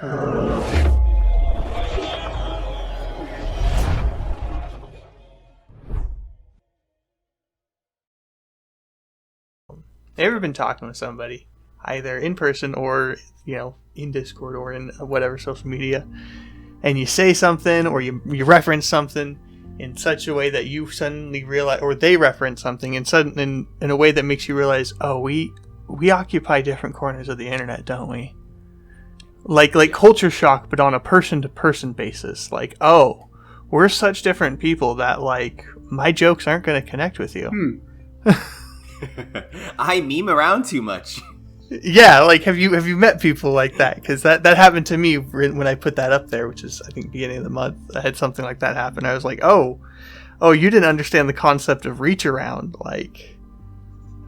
Ever been talking with somebody, either in person or, in Discord or in whatever social media, and you say something or you reference something in such a way that you suddenly realize, or they reference something in a way that makes you realize, oh, we occupy different corners of the internet, don't we? Like culture shock, but on a person-to-person basis. Like, oh, we're such different people that, like, my jokes aren't going to connect with you. I meme around too much. Yeah, like, have you met people like that? Because that happened to me when I put that up there, which is, I think, beginning of the month. I had something like that happen. I was like, oh, you didn't understand the concept of reach around. Like,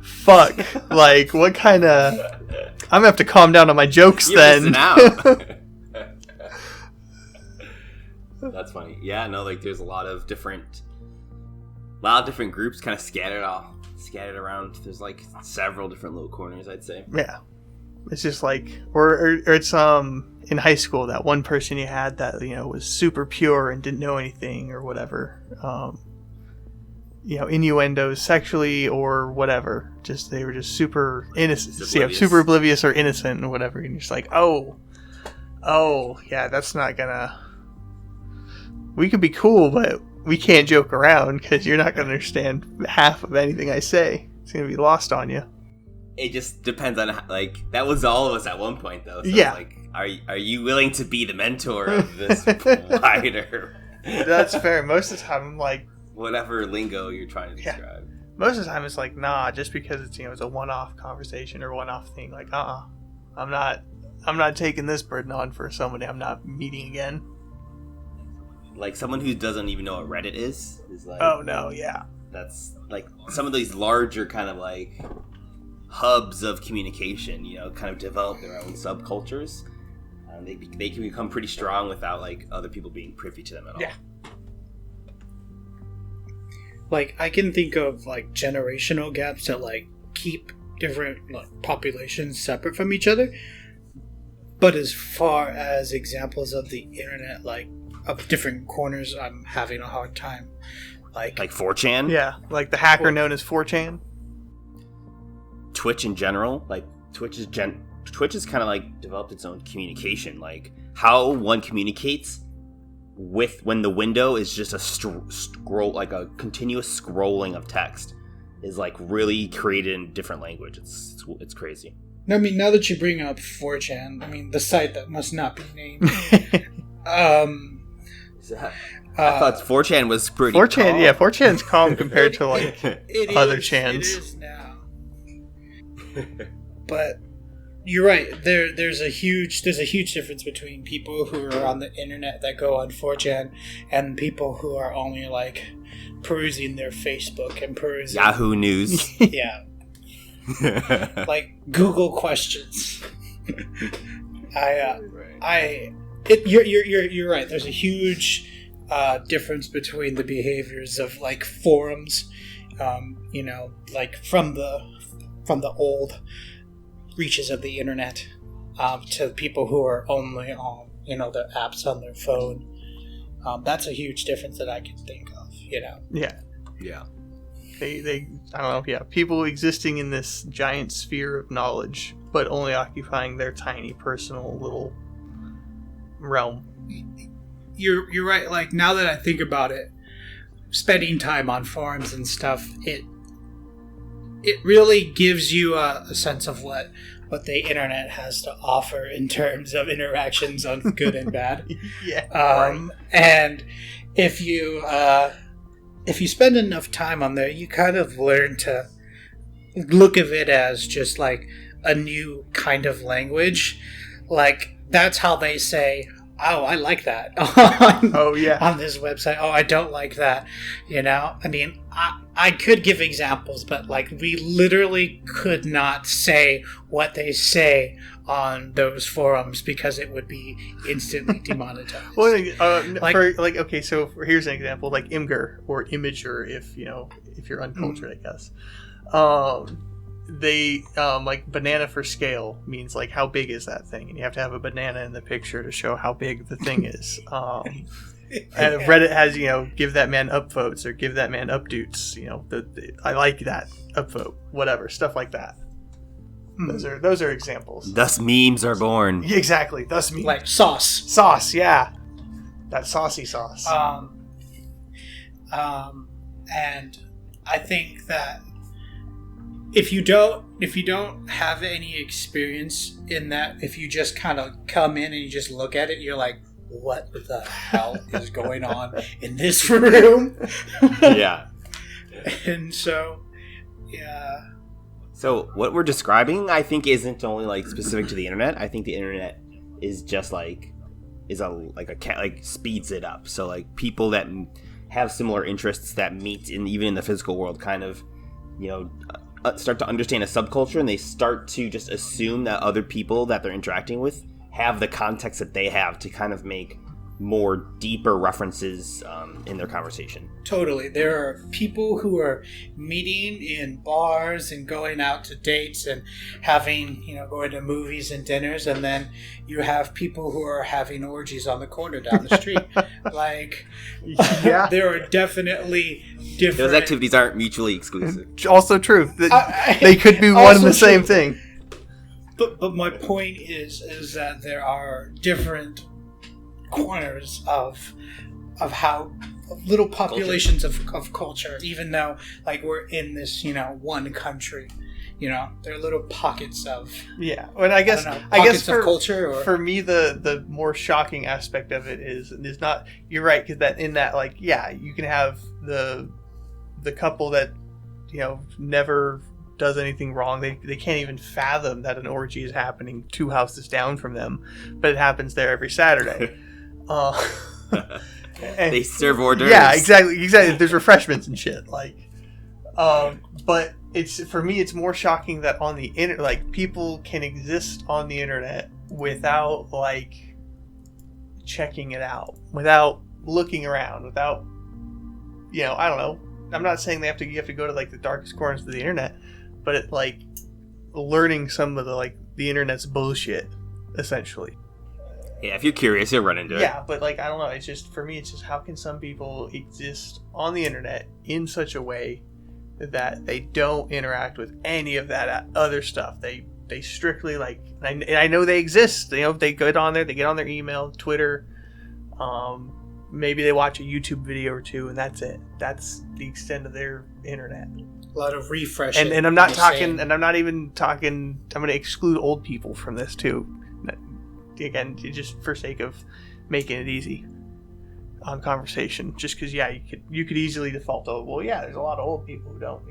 fuck. Like, what kind of... I'm going to have to calm down on my jokes. You're then. Missing out. That's funny. Yeah, no, like, there's a lot of different groups kind of scattered around. There's like several different little corners, I'd say. Yeah, it's just like, or it's in high school, that one person you had that was super pure and didn't know anything or whatever, innuendos sexually or whatever. Just they were just super innocent, super oblivious or innocent and whatever. And you're just like, oh yeah, that's not gonna. We could be cool, but we can't joke around because you're not going to understand half of anything I say. It's going to be lost on you. It just depends on that was all of us at one point, though. So yeah. Like, are you willing to be the mentor of this wider? That's fair. Most of the time, I'm like, whatever lingo you're trying to describe. Yeah. Most of the time, it's like, nah, just because it's it's a one-off conversation or one-off thing. Like, I'm not taking this burden on for somebody I'm not meeting again. Like, someone who doesn't even know what Reddit is like... Oh, no, yeah. That's, like, some of these larger kind of, like, hubs of communication, kind of develop their own subcultures. They can become pretty strong without, like, other people being privy to them at all. Yeah. Like, I can think of, like, generational gaps that, like, keep different, like, populations separate from each other. But as far as examples of the internet, like, of different corners, I'm having a hard time. Like 4chan? Yeah, like the hacker known as 4chan. Twitch in general, like Twitch is kind of like developed its own communication. Like how one communicates with when the window is just a scroll, like a continuous scrolling of text, is like really created in different language. It's crazy. I mean, now that you bring up 4chan, I mean the site that must not be named. I thought 4chan was pretty 4chan, calm. Yeah, 4chan's calm compared to like other chans. It is now. But you're right. There's a huge difference between people who are on the internet that go on 4chan and people who are only like perusing their Facebook and perusing Yahoo News. Yeah. Like Google questions. You're right. There's a huge difference between the behaviors of like forums, like from the old reaches of the internet, to people who are only on their apps on their phone. That's a huge difference that I can think of. Yeah. Yeah. They I don't know. Yeah, people existing in this giant sphere of knowledge, but only occupying their tiny personal little realm. You're right. Like, now that I think about it, spending time on forums and stuff, it really gives you a sense of what the internet has to offer in terms of interactions on good and bad. Yeah. Right. And if you spend enough time on there, you kind of learn to look at it as just like a new kind of language. Like, that's how they say, oh, I like that on this website. Oh, I don't like that. I mean, I could give examples, but like we literally could not say what they say on those forums because it would be instantly demonetized. Well, so here's an example, like Imgur or Imager, if you're uncultured, I guess. they like banana for scale means like how big is that thing, and you have to have a banana in the picture to show how big the thing is. And Reddit has, give that man upvotes or give that man updoots. I like that upvote, whatever, stuff like that. Those are examples. Thus memes are born. Yeah, exactly. Thus memes. Like sauce. Sauce, yeah. That saucy sauce. And I think that if you don't have any experience in that, if you just kind of come in and you just look at it, you're like, what the hell is going on in this room? Yeah. And so, yeah. So what we're describing, I think, isn't only like specific to the internet. I think the internet is just speeds it up. So like people that have similar interests that meet even in the physical world kind of, start to understand a subculture, and they start to just assume that other people that they're interacting with have the context that they have to kind of make more deeper references in their conversation. Totally. There are people who are meeting in bars and going out to dates and having, going to movies and dinners, and then you have people who are having orgies on the corner down the street. Like, yeah, there are definitely different... Those activities aren't mutually exclusive. Also true. They could be one and the same thing. But my point is that there are different corners of how little populations of culture, even though like we're in this one country, there are little pockets of and I guess for culture. For me, the more shocking aspect of it is not, you're right, because that in that, like, you can have the couple that never does anything wrong. They can't even fathom that an orgy is happening 2 houses down from them, but it happens there every Saturday. They serve hors d'oeuvres. Yeah, exactly. There's refreshments and shit. Like, but for me, it's more shocking that on the internet, like, people can exist on the internet without like checking it out, without looking around, without I don't know. I'm not saying you have to go to like the darkest corners of the internet, but it, like, learning some of the internet's bullshit, essentially. Yeah, if you're curious, you'll run into it. Yeah, but, like, I don't know. It's just, for me, it's just how can some people exist on the internet in such a way that they don't interact with any of that other stuff? They strictly, like, and I know they exist. They get on there, they get on their email, Twitter, maybe they watch a YouTube video or two, and that's it. That's the extent of their internet. A lot of refresh. And I'm not talking, and I'm not even talking, I'm going to exclude old people from this too. Again, just for sake of making it easy on conversation. Just because, you could easily default to, there's a lot of old people who don't,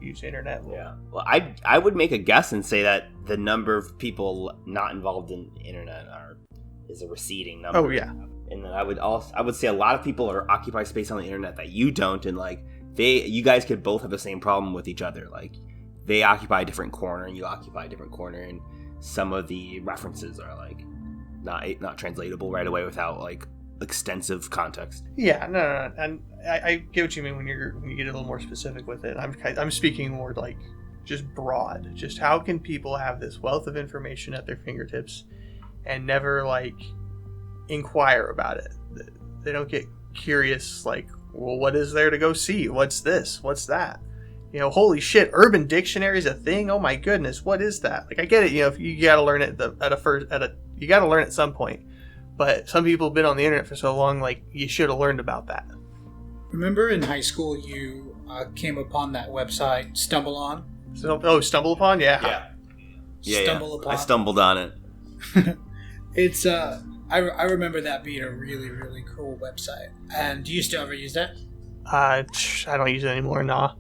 use internet. Yeah. Well, I would make a guess and say that the number of people not involved in the internet is a receding number. Oh, yeah. And then I would say a lot of people occupy space on the internet that you don't, and like you guys could both have the same problem with each other. Like, they occupy a different corner and you occupy a different corner, and some of the references are like not translatable right away without like extensive context. Yeah, no, and I get what you mean when you get a little more specific with it. I'm speaking more like just broad. Just how can people have this wealth of information at their fingertips and never like inquire about it? They don't get curious, like, well, what is there to go see? What's this? What's that? Holy shit, Urban Dictionary is a thing. Oh my goodness, what is that? Like, I get it. If you got to learn it you got to learn at some point. But some people have been on the internet for so long, like, you should have learned about that. Remember in high school you came upon that website, Stumble On? Stumble Upon, yeah. Stumble Upon. I stumbled on it. It's I remember that being a really, really cool website. And do you still ever use that? I don't use it anymore. Nah.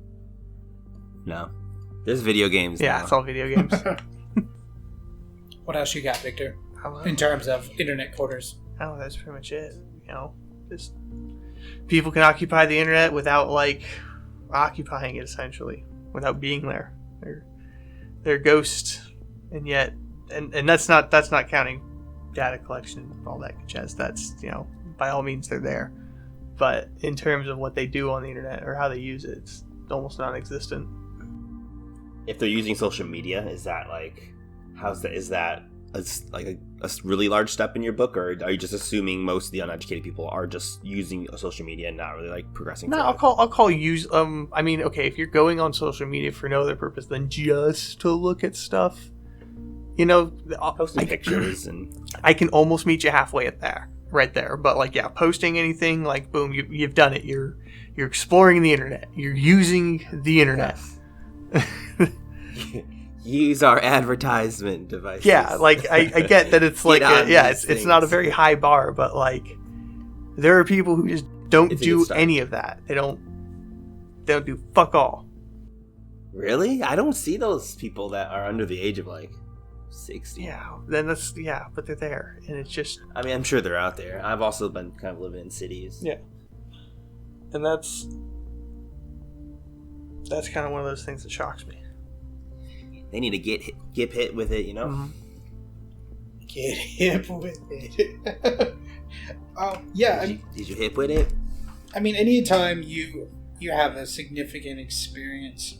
No. There's video games. Yeah, now. it's all video games. What else you got, Vicktor? In terms of internet quarters? Oh, that's pretty much it. Just people can occupy the internet without like occupying it, essentially, without being there. They're ghosts, and yet, and that's not counting data collection and all that jazz. That's by all means they're there, but in terms of what they do on the internet or how they use it, it's almost non-existent. if they're using social media, is that like, is that a really large step in your book, or are you just assuming most of the uneducated people are just using social media and not really like progressing? No, I'll call use. I mean, okay, if you're going on social media for no other purpose than just to look at stuff, you know, posting pictures, and I can almost meet you halfway at there, right there. But like, yeah, posting anything, like, boom, you've done it. You're exploring the internet. You're using the internet. Use our advertisement devices. Yeah, like I get that it's like it's not a very high bar, but like there are people who just don't do any of that. They don't do fuck all. Really? I don't see those people that are under the age of like 60. Yeah, but they're there, and it's just. I mean, I'm sure they're out there. I've also been kind of living in cities. Yeah, and that's kind of one of those things that shocks me. They need to get hit with it, you know? Mm-hmm. Get hip with it. Yeah. Did you hip with it? I mean, anytime you have a significant experience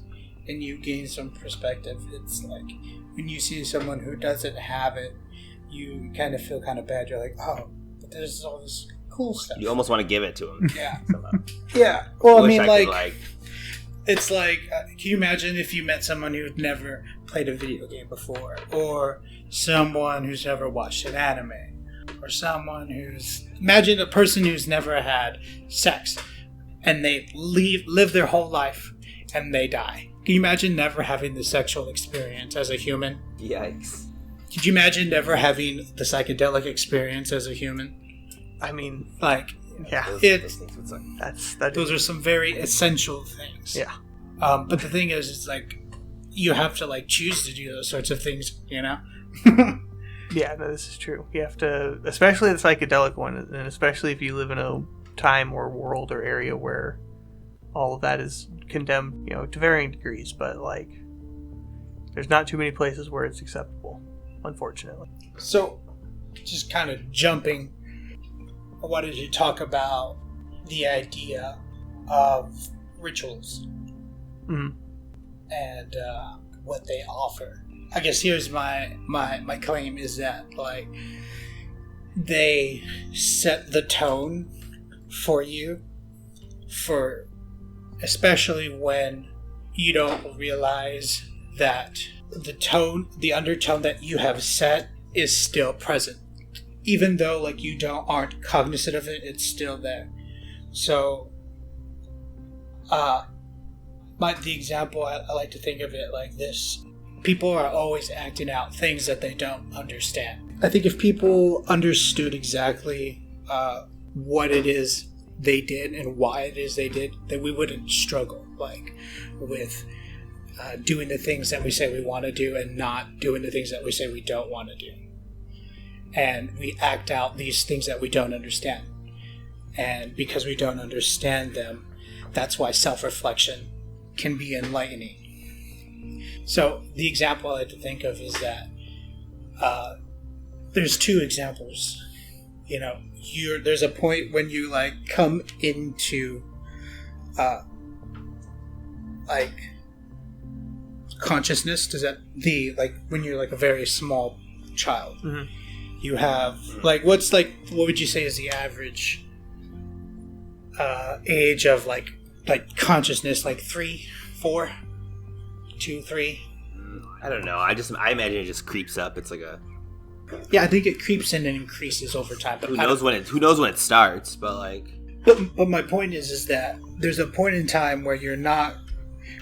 and you gain some perspective, it's like when you see someone who doesn't have it, you kind of feel kind of bad. You're like, oh, but there's all this cool stuff. You almost want to give it to them. Yeah. Somehow. Yeah. Well, I mean, like... It's like, can you imagine if you met someone who'd never played a video game before, or someone who's never watched an anime, or imagine a person who's never had sex, and they live their whole life, and they die. Can you imagine never having the sexual experience as a human? Yikes. Could you imagine never having the psychedelic experience as a human? I mean, like... Yeah, those are some very essential things. Yeah, but the thing is, it's like you have to like choose to do those sorts of things, you know. Yeah, no, this is true. You have to, especially the psychedelic one, and especially if you live in a time or world or area where all of that is condemned, you know, to varying degrees. But like, there's not too many places where it's acceptable, unfortunately. So, just kind of jumping. I wanted to talk about the idea of rituals and what they offer. I guess here's my claim is that like they set the tone for you, for especially when you don't realize that the undertone that you have set is still present. Even though like you aren't cognizant of it, it's still there. So, the example I like to think of it like this: people are always acting out things that they don't understand. I think if people understood exactly what it is they did and why it is they did, then we wouldn't struggle like with doing the things that we say we want to do and not doing the things that we say we don't want to do. And we act out these things that we don't understand. And because we don't understand them, that's why self-reflection can be enlightening. So the example I like to think of is that there's two examples. You know, there's a point when you like come into like consciousness. When you're like a very small child. Mm-hmm. You have like what would you say is the average age of like consciousness, like 3, 4, 2, 3? I don't know. I imagine it just creeps up. It's like a I think it creeps in and increases over time. But who knows when it starts? But like, but my point is that there's a point in time where you're not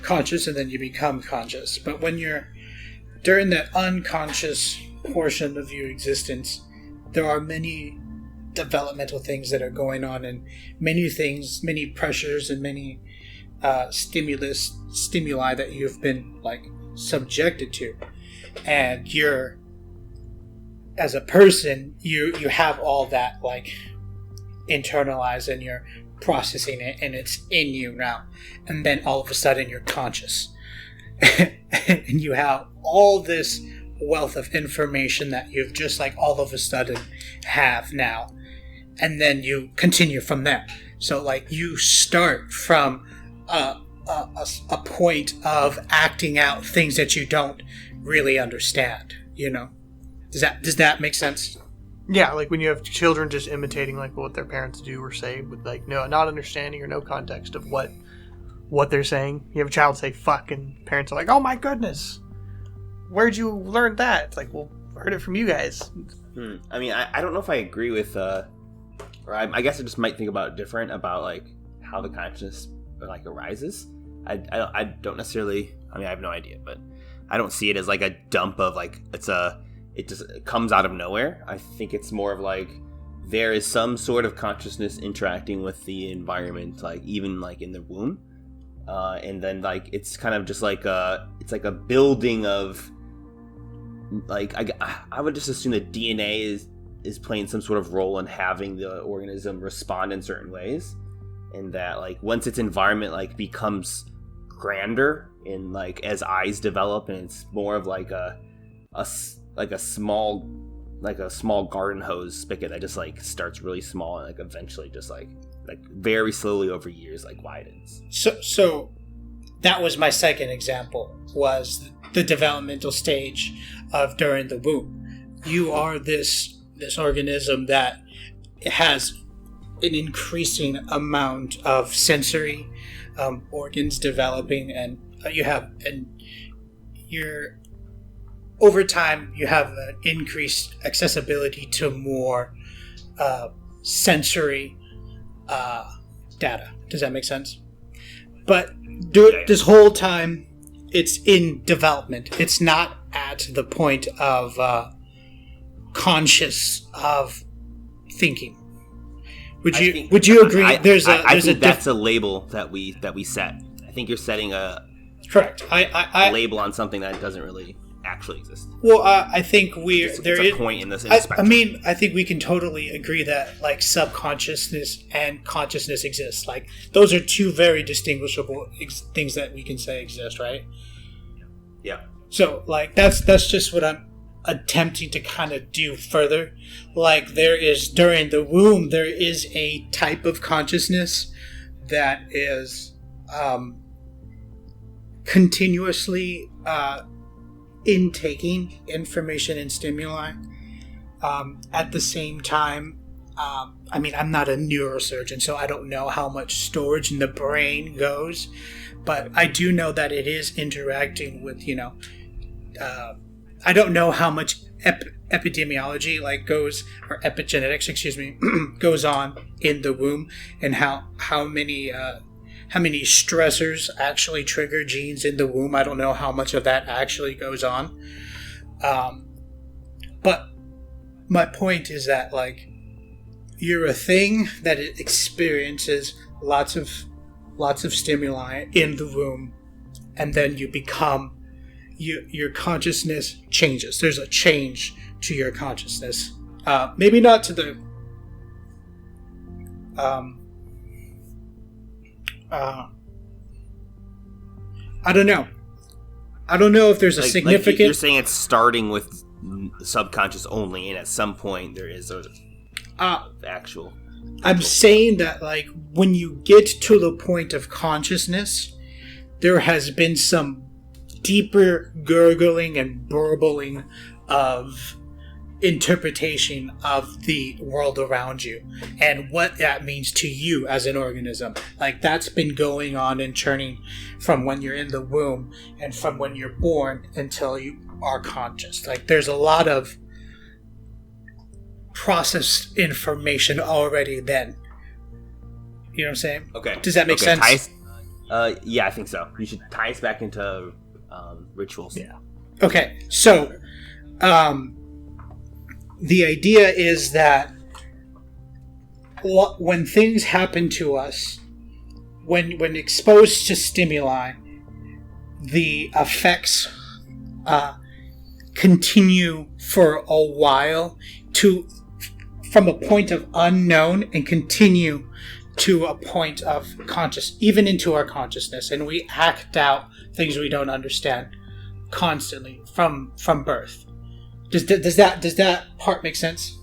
conscious and then you become conscious. But when you're during that unconscious portion of your existence, there are many developmental things that are going on, and many pressures and many stimuli that you've been like subjected to, and you're as a person you have all that like internalized and you're processing it and it's in you now, and then all of a sudden you're conscious and you have all this wealth of information that you've just like all of a sudden have now, and then you continue from there. So like you start from a point of acting out things that you don't really understand. Does that make sense? Yeah, like when you have children just imitating like what their parents do or say with like no, not understanding or no context of what they're saying. You have a child say "fuck" and parents are like, "Oh my goodness, where'd you learn that?" It's like, well, I heard it from you guys. I mean, I don't know if I agree with, or I guess I just might think about it different about like how the consciousness like arises. I don't necessarily. I mean, I have no idea, but I don't see it as like a dump of like it just comes out of nowhere. I think it's more of like there is some sort of consciousness interacting with the environment, like even like in the womb, and then like it's kind of just like it's like a building of like I would just assume that DNA is playing some sort of role in having the organism respond in certain ways, and that like once its environment like becomes grander and like as eyes develop and it's more of like a small garden hose spigot that just like starts really small and like eventually just like very slowly over years like widens. So that was my second example, was the developmental stage of during the womb. You are this organism that has an increasing amount of sensory organs developing, and you're over time you have an increased accessibility to more sensory data. Does that make sense? But this whole time it's in development. It's not at the point of conscious of thinking. Would you agree? I think that's a label that we set. I think you're setting a correct. I label on something that doesn't really actually exist. Well, I think it's a point in this spectrum. I mean, I think we can totally agree that like subconsciousness and consciousness exist. Like those are two very distinguishable things that we can say exist, right? Yeah. So like that's just what I'm attempting to kind of do further. Like there is during the womb there is a type of consciousness that is continuously intaking information and stimuli. At the same time, I mean, I'm not a neurosurgeon, so I don't know how much storage in the brain goes, but I do know that it is interacting with, I don't know how much epidemiology goes, or epigenetics, excuse me, goes on in the womb, and how many stressors actually trigger genes in the womb. I don't know how much of that actually goes on. But my point is that you're a thing that experiences lots of stimuli in the womb, and then you become your consciousness changes. There's a change to your consciousness. Maybe not to the I don't know. I don't know if there's a significant. You're saying it's starting with subconscious only, and at some point there is a actual. I'm saying that when you get to the point of consciousness, there has been some deeper gurgling and burbling of interpretation of the world around you and what that means to you as an organism. That's been going on and churning from when you're in the womb and from when you're born until you are conscious. There's a lot of processed information already then. You know what I'm saying? Okay. Does that make sense? Yeah, I think so. You should tie us back into rituals. Yeah. Okay, so the idea is that when things happen to us, when exposed to stimuli, the effects continue for a while from a point of unknown and continue to a point of even into our consciousness, and we act out things we don't understand constantly from birth. Does that part make sense?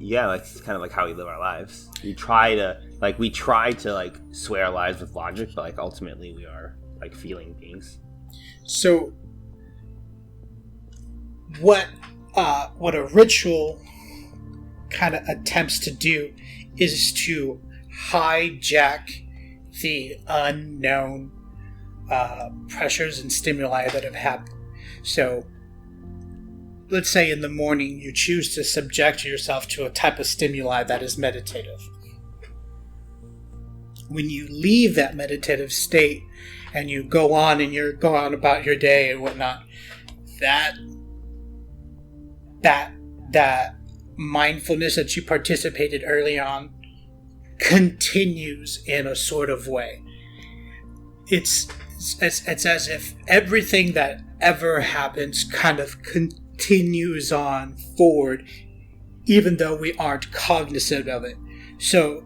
Yeah, like it's kind of like how we live our lives. We try to like sway our lives with logic, but like ultimately we are like feeling beings. So, what a ritual kind of attempts to do is to hijack the unknown pressures and stimuli that have happened. So, let's say in the morning you choose to subject yourself to a type of stimuli that is meditative. When you leave that meditative state and you go on about your day and whatnot, that mindfulness that you participated early on continues in a sort of way. It's as if everything that ever happens kind of continues on forward, even though we aren't cognizant of it. So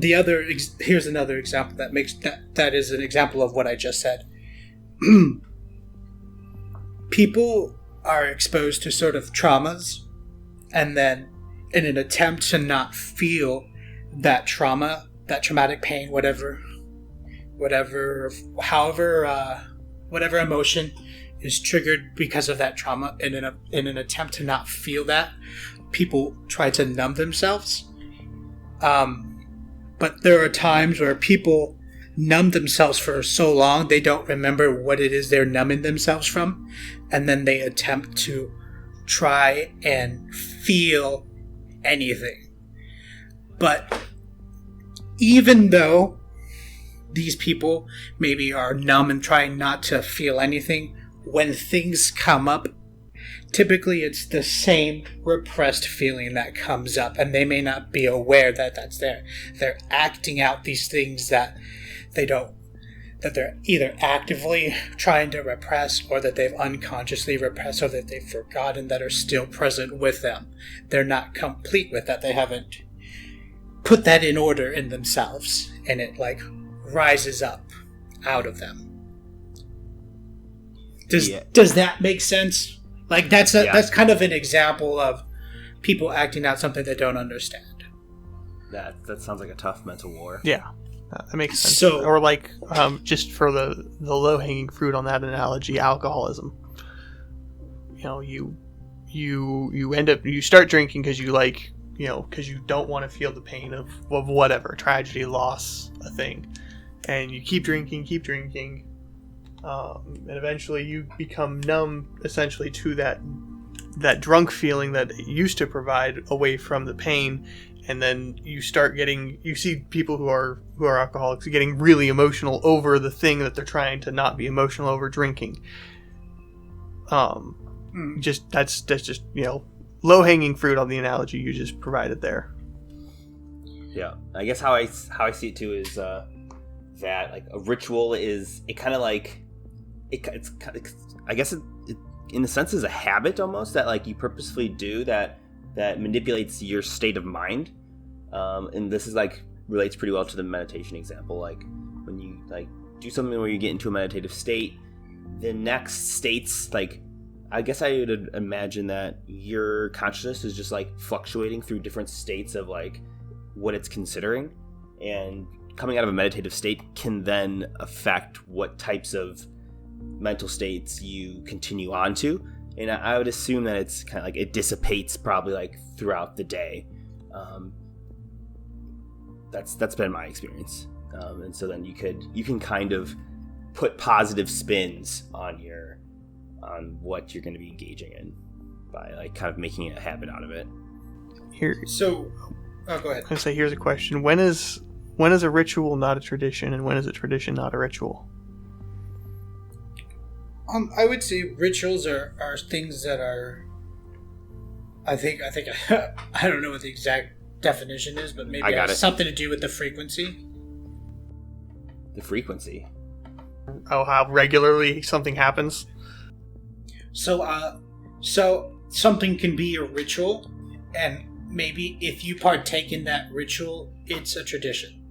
here's another example that is an example of what I just said. People are exposed to sort of traumas, and then in an attempt to not feel that trauma, that traumatic pain, whatever emotion is triggered because of that trauma, in an attempt to not feel that, people try to numb themselves. But there are times where people numb themselves for so long they don't remember what it is they're numbing themselves from, and then they attempt to try and feel anything. But even though these people maybe are numb and trying not to feel anything, when things come up, typically it's the same repressed feeling that comes up, and they may not be aware that that's there. They're acting out these things that they're either actively trying to repress, or that they've unconsciously repressed, or that they've forgotten, that are still present with them. They're not complete with that. They haven't put that in order in themselves, and it like rises up out of them. Does that make sense? Like that's kind of an example of people acting out something they don't understand. That sounds like a tough mental war. Yeah, that makes sense. So, or like, just for the low-hanging fruit on that analogy, alcoholism. You know, you end up, you start drinking because because you don't want to feel the pain of whatever, tragedy, loss, a thing, and you keep drinking. And eventually you become numb, essentially, to that drunk feeling that it used to provide away from the pain, and then you see people who are alcoholics getting really emotional over the thing that they're trying to not be emotional over, drinking. That's just low hanging fruit on the analogy you just provided there. Yeah, I guess how I see it too is that like a ritual is I guess it in a sense is a habit almost that like you purposefully do that manipulates your state of mind, and this is like relates pretty well to the meditation example. Like when you like do something where you get into a meditative state, the next states, like I guess I would imagine that your consciousness is just like fluctuating through different states of like what it's considering, and coming out of a meditative state can then affect what types of mental states you continue on to. And I would assume that it's kind of like it dissipates probably like throughout the day. That's been my experience. And so then you can kind of put positive spins on what you're going to be engaging in by like kind of making a habit out of it. Go ahead. I was gonna say, here's a question: when is a ritual not a tradition, and when is a tradition not a ritual? I would say rituals are things that are. I think I don't know what the exact definition is, but maybe it has something to do with the frequency. The frequency. Oh, how regularly something happens. So something can be a ritual, and maybe if you partake in that ritual, it's a tradition.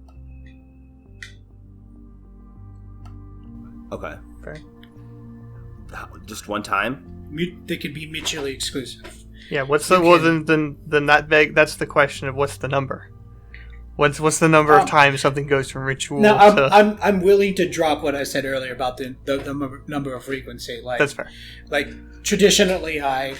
Okay. Fair. Just one time? They could be mutually exclusive. Yeah, what's the then that's the question of what's the number? What's the number of times something goes from ritual no, to... I'm willing to drop what I said earlier about the number of frequency. Like, that's fair. Like traditionally, I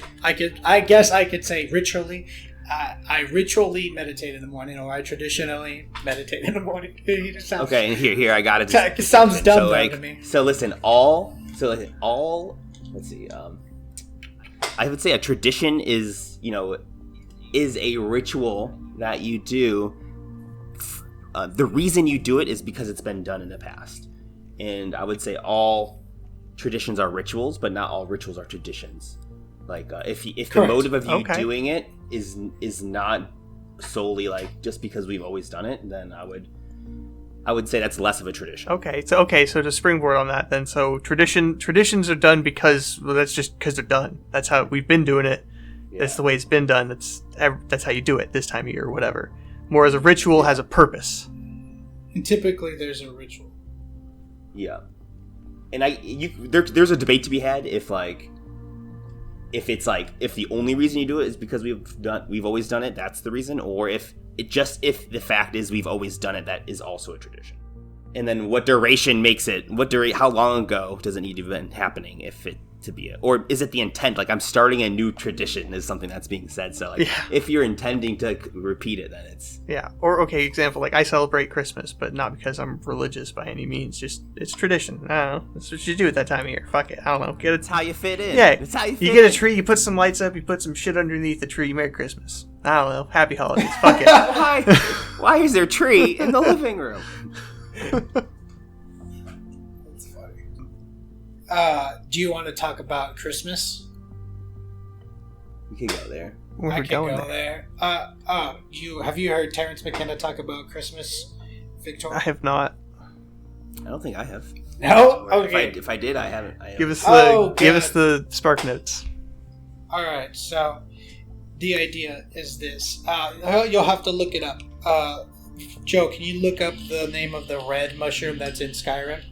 guess I could say ritually. I ritually meditate in the morning, or I traditionally meditate in the morning. Okay, and here I got it. It sounds dumb to me. So let's see. I would say a tradition is a ritual that you do. The reason you do it is because it's been done in the past, and I would say all traditions are rituals, but not all rituals are traditions. Like if the motive of you doing it is not solely like just because we've always done it, then I would say that's less of a tradition. Okay, so to springboard on that, then, so traditions are done because that's just because they're done. That's how we've been doing it. Yeah. That's the way it's been done. That's how you do it this time of year or whatever. Whereas a ritual has a purpose. And typically, there's a ritual. Yeah, and there's a debate to be had if the only reason you do it is because we've always done it, that's the reason, or if the fact is we've always done it, that is also a tradition. And then what duration makes it? How long ago does it need to have been happening or is it the intent? Like, I'm starting a new tradition is something that's being said. So if you're intending to repeat it, then it's example, like I celebrate Christmas, but not because I'm religious by any means. Just it's tradition. I don't know. That's what you do at that time of year. Fuck it. I don't know. It's how you fit in. Yeah, it's how you fit get a tree. You put some lights up. You put some shit underneath the tree. Merry Christmas. I don't know. Happy holidays. Fuck it. Why is there a tree in the living room? Do you want to talk about Christmas? We could go there. I can go there. Have you heard Terrence McKenna talk about Christmas, Vicktor? I have not. I don't think I have. No? Okay. If I did, I haven't. Give us the spark notes. All right. So the idea is this. You'll have to look it up. Joe, can you look up the name of the red mushroom that's in Skyrim?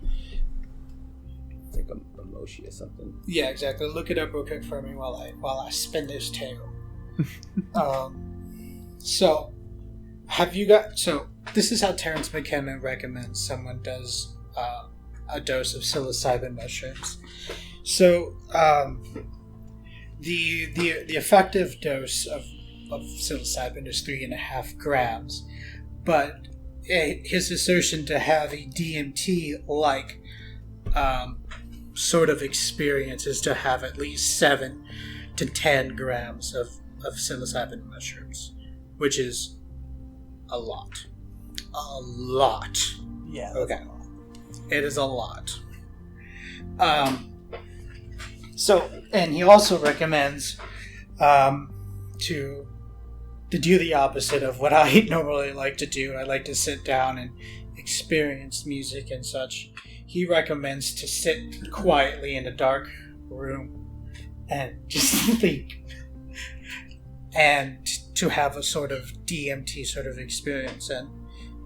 It's like a moshi or something. Yeah, exactly. Look it up real quick for me while I spin this tale. So this is how Terrence McKenna recommends someone does a dose of psilocybin mushrooms. So the effective dose of psilocybin is 3.5 grams, but his assertion to have a DMT-like sort of experience is to have at least 7 to 10 grams of psilocybin mushrooms, which is a lot. A lot. Yeah. Okay. It is a lot. And he also recommends to do the opposite of what I normally like to do. I like to sit down and experience music and such. He recommends to sit quietly in a dark room and just think, and to have a sort of DMT sort of experience. And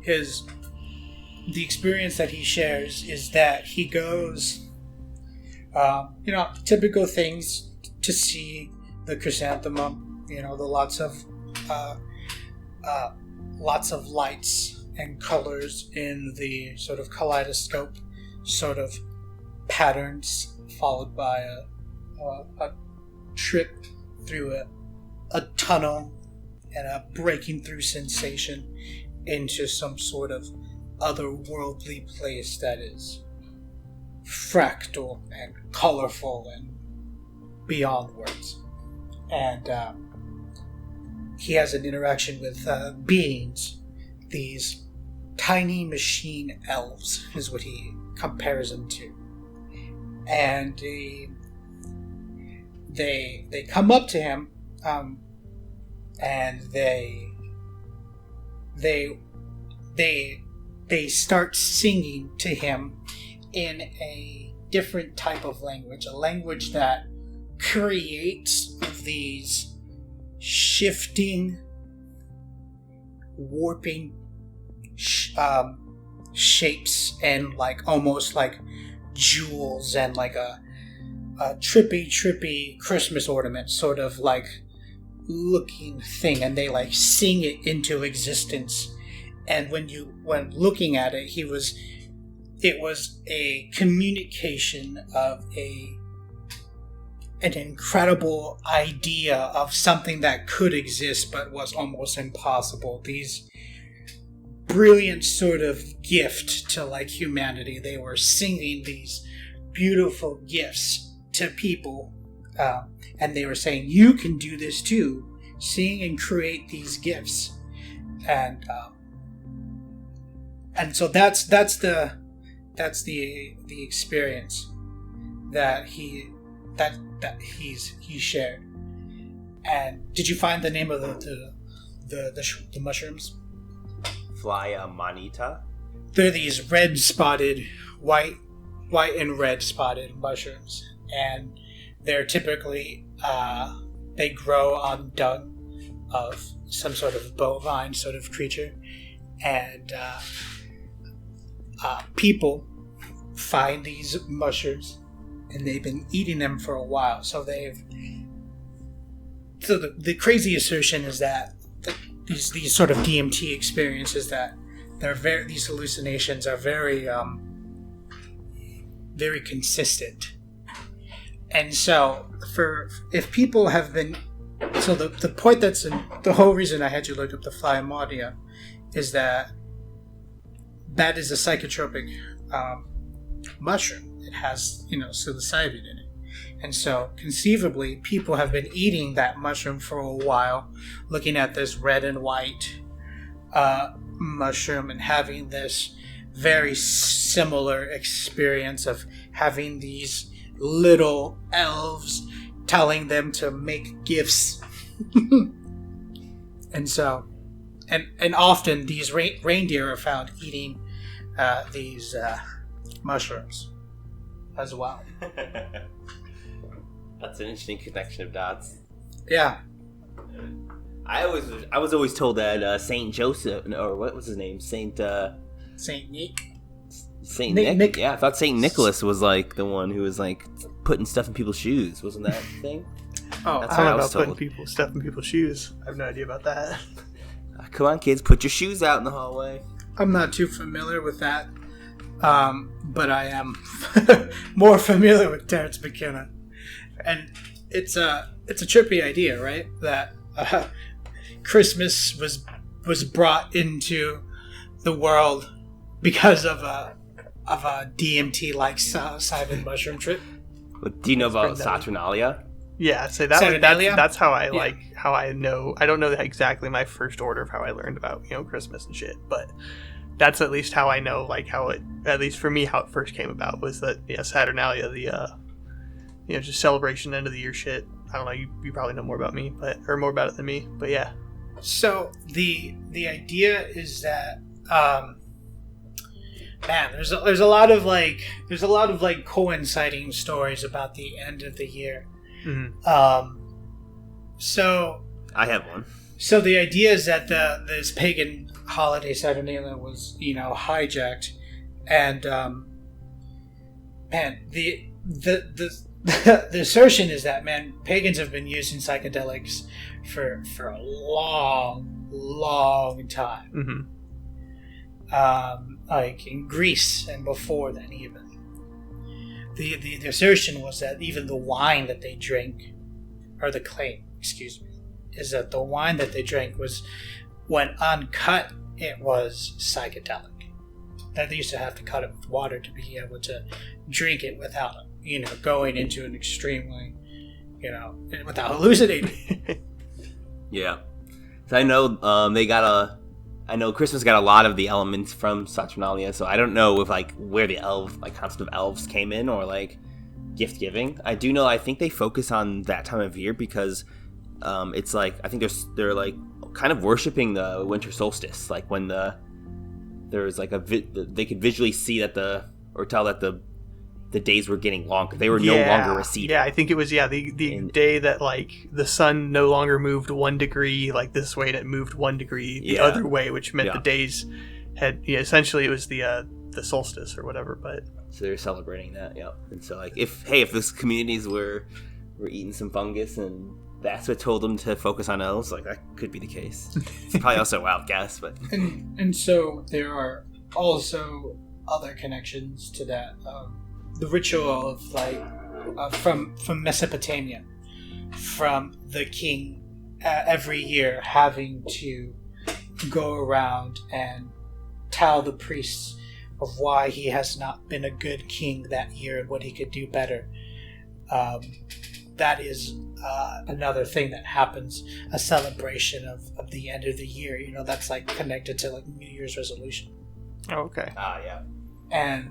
the experience that he shares is that he goes, typical things to see the chrysanthemum, the lots of lights and colors in the sort of kaleidoscope sort of patterns, followed by a trip through a tunnel and a breaking through sensation into some sort of otherworldly place that is fractal and colorful and beyond words. And he has an interaction with beings, these tiny machine elves is what he compares them to. And they come up to him, and they start singing to him in a different type of language, a language that creates these shifting, warping shapes and almost like jewels and like a trippy Christmas ornament, sort of like looking thing, and they like sing it into existence. And when looking at it, it was a communication of an incredible idea of something that could exist but was almost impossible. These brilliant sort of gift to like humanity. They were singing these beautiful gifts to people, and they were saying, "You can do this too. Sing and create these gifts." And so that's the experience that he shared. And did you find the name of the mushrooms? Flya manita. They're these red spotted, white and red spotted mushrooms, and they're typically they grow on dung of some sort of bovine sort of creature, and people find these mushrooms, and they've been eating them for a while. So the crazy assertion is that these sort of DMT experiences, that these hallucinations are very very consistent. And so if people have been, so the point the whole reason I had you look up the Flyamodia is that is a psychotropic mushroom. It has, psilocybin in it. And so conceivably people have been eating that mushroom for a while, looking at this red and white mushroom and having this very similar experience of having these little elves telling them to make gifts. And so and often these reindeer are found eating these mushrooms as well. That's an interesting connection of dots. Yeah. I was always told that Saint Joseph, or what was his name, Saint Nick. Saint Nick. Yeah, I thought Saint Nicholas was like the one who was like putting stuff in people's shoes. Wasn't that a thing? Oh, that's I don't what know I was about told. putting stuff in people's shoes. I have no idea about that. Come on, kids, put your shoes out in the hallway. I'm not too familiar with that, but I am more familiar with Terrence McKenna, and it's a trippy idea, right? That Christmas was brought into the world because of a DMT like psilocybin mushroom trip. Do you know about Saturnalia? Yeah, so that's how I how I know. I don't know exactly my first order of how I learned about Christmas and shit, but that's at least how I know how it, at least for me, how it first came about was that Saturnalia, the just celebration end of the year shit. I don't know, you probably know more about me, or more about it than me, but yeah. So the idea is that there's a lot of coinciding stories about the end of the year. Mm-hmm. So I have one. So the idea is that this pagan holiday Saturnalia was hijacked, and the the assertion is that pagans have been using psychedelics for a long time. Mm-hmm. Like in Greece and before then even. The assertion was that even the wine that they drink, or the claim, excuse me, is that the wine that they drank was, when uncut, it was psychedelic. That they used to have to cut it with water to be able to drink it without, going into an extremely, without hallucinating. Yeah. So I know I know Christmas got a lot of the elements from Saturnalia, so I don't know if where the concept of elves came in, or gift giving. I do know, I think they focus on that time of year because it's I think they're kind of worshiping the winter solstice, when there's they could visually see that or tell that the days were getting longer. They were no longer receding. Yeah, I think it was the day that the sun no longer moved 1 degree this way, and it moved 1 degree the other way, which meant the days had essentially it was the solstice or whatever. But so they're celebrating that, yeah. And so if this communities were eating some fungus and that's what told him to focus on elves. Like, that could be the case. It's probably also a wild guess, but... And so there are also other connections to that. The ritual of, like, from Mesopotamia, from the king every year having to go around and tell the priests of why he has not been a good king that year and what he could do better. That is another thing that happens, a celebration of the end of the year. You know, that's like connected to like New Year's resolution. Oh, okay. Yeah. And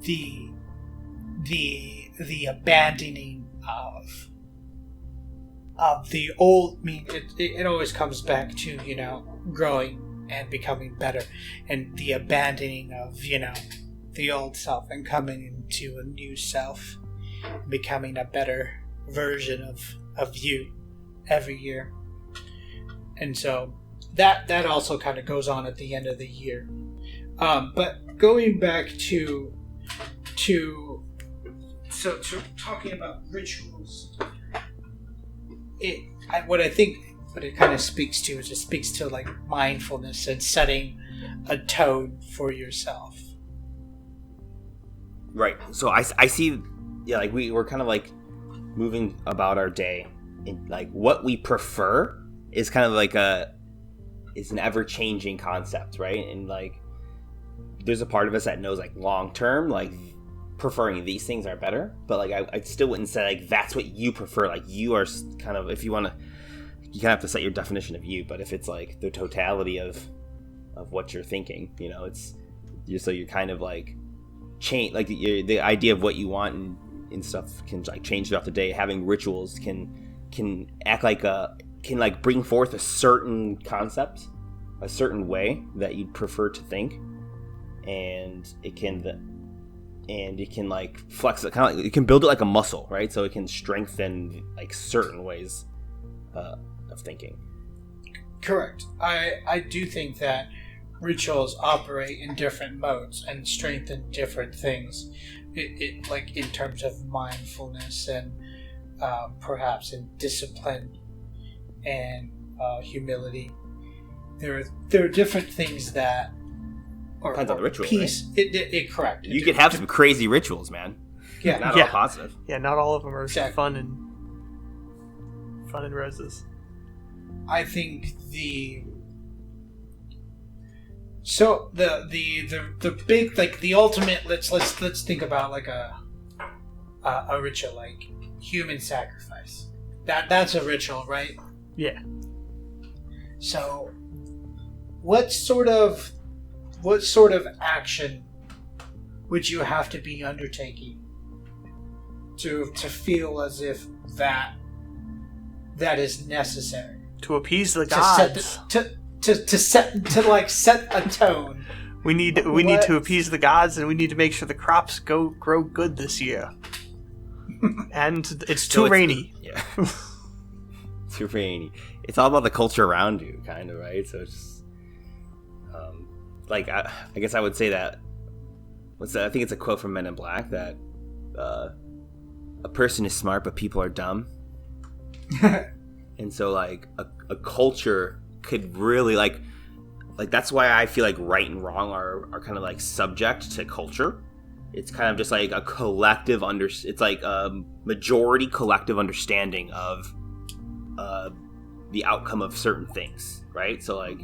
the abandoning of the old. I mean, it always comes back to, you know, growing and becoming better, and the abandoning of, you know, the old self and coming into a new self, becoming a better version of you every year. And so that also kind of goes on at the end of the year. But going back to talking about rituals, what it kind of speaks to is, it speaks to like mindfulness and setting a tone for yourself. Right. So I see, yeah, like we're kind of like moving about our day, and like what we prefer is kind of like it's an ever-changing concept, right? And like there's a part of us that knows like long term, like preferring these things are better, but like I still wouldn't say like that's what you prefer. Like you are kind of, if you want to, you kind of have to set your definition of you. But if it's like the totality of what you're thinking, you know, you're kind of like change, like the idea of what you want and stuff can like change throughout the day. Having rituals can act like can like bring forth a certain concept, a certain way that you'd prefer to think, and it can like flex it, kind of like, it can build it like a muscle, right? So it can strengthen like certain ways of thinking. Correct. I do think that rituals operate in different modes and strengthen different things. It like in terms of mindfulness and perhaps in discipline and humility. There are different things that. Depends on the ritual. Peace. Right? Correct. You could have some crazy rituals, man. Yeah. Not all positive. Yeah, not all of them are Exactly. fun and roses. I think the big, like the ultimate. Let's think about like a ritual, like human sacrifice. That's a ritual, right? Yeah. So, what sort of action would you have to be undertaking to feel as if that is necessary To appease the gods. to set a tone? We need to appease the gods, and we need to make sure the crops grow good this year. And it's too rainy. Yeah. Too rainy. It's all about the culture around you, kind of, right? So it's just, like I guess I would say that. What's that? I think it's a quote from Men in Black that a person is smart, but people are dumb. And so like a culture could really like that's why I feel like right and wrong are kind of like subject to culture. It's kind of just like a collective it's like a majority collective understanding of the outcome of certain things, right? So like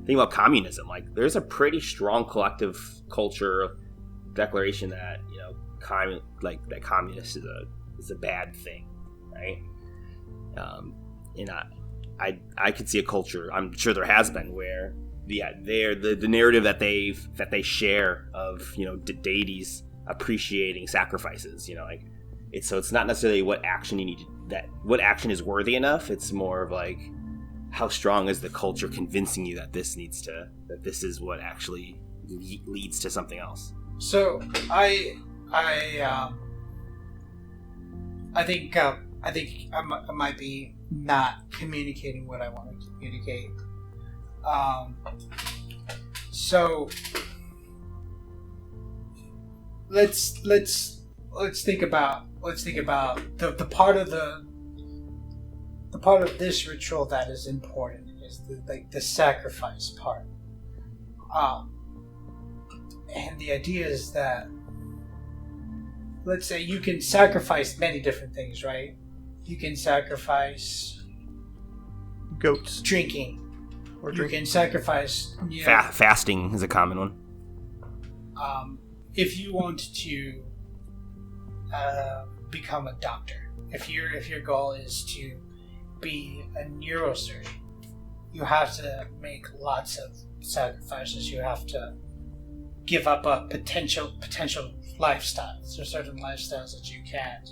think about communism. Like there's a pretty strong collective culture declaration that, you know, that communist is a bad thing, right? And I could see a culture, I'm sure there has been, where the narrative that they share of, you know, deities appreciating sacrifices, you know, like it's not necessarily what action you need what action is worthy enough. It's more of like how strong is the culture convincing you that this is what actually leads to something else. So I think I might be not communicating what I want to communicate. So let's think about the part of a part of this ritual that is important is the sacrifice part. And the idea is that, let's say you can sacrifice many different things, right? You can sacrifice goats, drinking, or you can sacrifice fasting is a common one. If you want to become a doctor, if your goal is to be a neurosurgeon, you have to make lots of sacrifices. You have to give up a potential lifestyles. There's certain lifestyles that you can't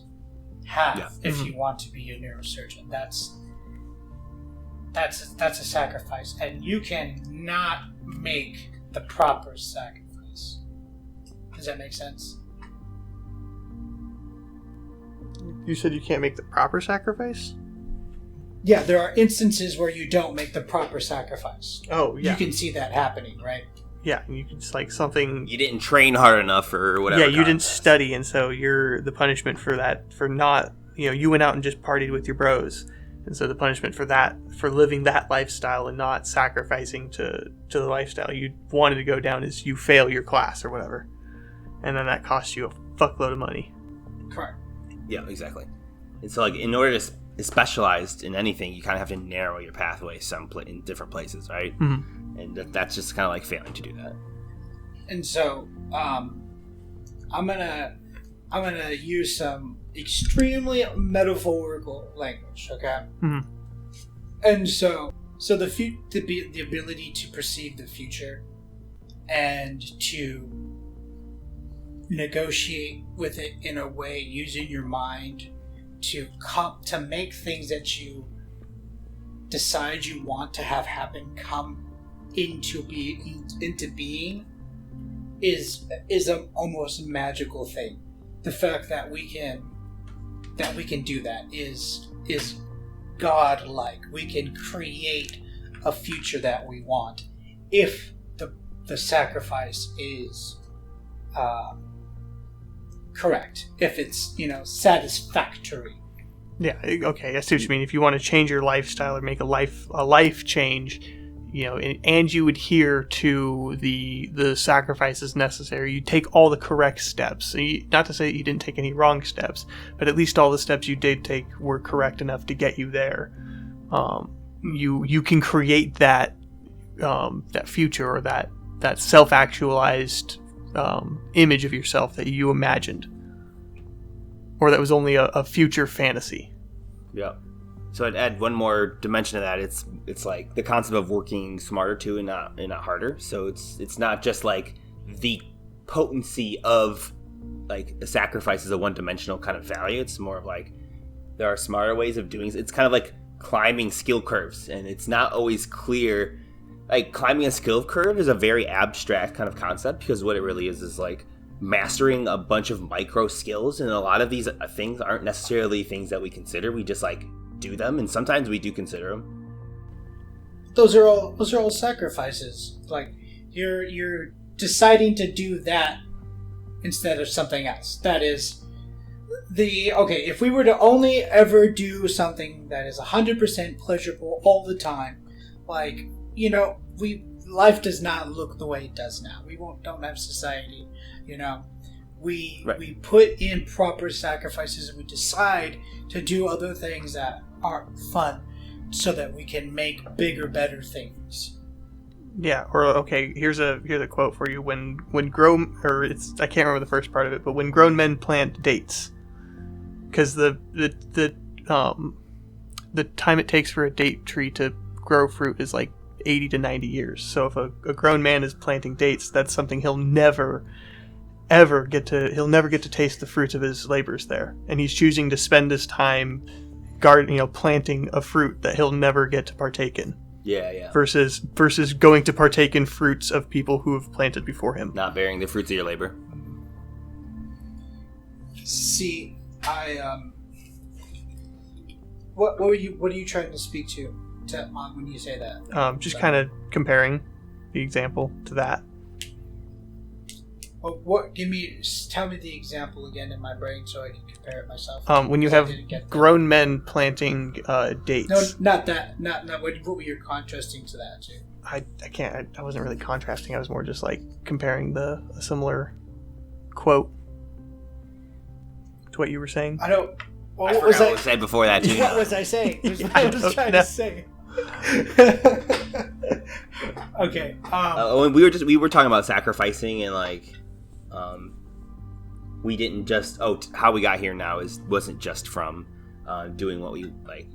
have if you want to be a neurosurgeon. That's a sacrifice, and you can not make the proper sacrifice. Does that make sense? You said you can't make the proper sacrifice? Yeah, there are instances where you don't make the proper sacrifice. Oh, yeah. You can see that happening, right? Yeah, you can, it's like something... You didn't train hard enough or whatever. Yeah, you didn't study, and so you're the punishment for that, for not... you went out and just partied with your bros. And so the punishment for that, for living that lifestyle and not sacrificing to the lifestyle you wanted to go down, is you fail your class or whatever. And then that costs you a fuckload of money. Correct. Yeah, exactly. And so, like, in order to be specialized in anything, you kind of have to narrow your pathway in different places, right? Mm-hmm. And that's just kind of like failing to do that. And so, I'm gonna use some extremely metaphorical language, okay? Mm-hmm. And so the ability to perceive the future and to negotiate with it in a way using your mind to make things that you decide you want to have happen come into being is an almost magical thing. The fact that we can do that is godlike. We can create a future that we want if the sacrifice is correct, if it's satisfactory. Yeah, okay, I see what you mean. If you want to change your lifestyle or make a life change, and you adhere to the sacrifices necessary, you take all the correct steps. Not to say that you didn't take any wrong steps, but at least all the steps you did take were correct enough to get you there. You can create that future, or that self-actualized image of yourself that you imagined, or that was only a future fantasy. Yeah. So I'd add one more dimension to that. It's like the concept of working smarter too, and not harder. So it's not just like the potency of like a sacrifice is a one-dimensional kind of value. It's more of like there are smarter ways of doing it. It's kind of like climbing skill curves, and it's not always clear. Like climbing a skill curve is a very abstract kind of concept, because what it really is like mastering a bunch of micro skills, and a lot of these things aren't necessarily things that we consider. We just like do them, and sometimes we do consider them. Those are all sacrifices. Like you're deciding to do that instead of something else. That is if we were to only ever do something that is 100% pleasurable all the time, like life does not look the way it does now. We don't have society, We put in proper sacrifices, and we decide to do other things that aren't fun, so that we can make bigger, better things. Yeah, or okay, here's a quote for you. When grown, I can't remember the first part of it, but when grown men plant dates, because the time it takes for a date tree to grow fruit is like 80 to 90 years. So if a grown man is planting dates, that's something he'll never get to taste the fruits of his labors there, and he's choosing to spend his time planting a fruit that he'll never get to partake in. Yeah. Versus going to partake in fruits of people who have planted before him. Not bearing the fruits of your labor. See, what are you trying to speak to when you say that? Just kind of comparing the example to that. Well, tell me the example again in my brain so I can compare it myself. When you have grown men planting dates. No, not that. Not what were you contrasting to that too? I can't. I wasn't really contrasting. I was more just like comparing a similar quote to what you were saying. I don't. What was I said before that too? What was I saying? What I was trying to say. Okay. We were talking about sacrificing and like, we didn't just how we got here now wasn't just from doing what we like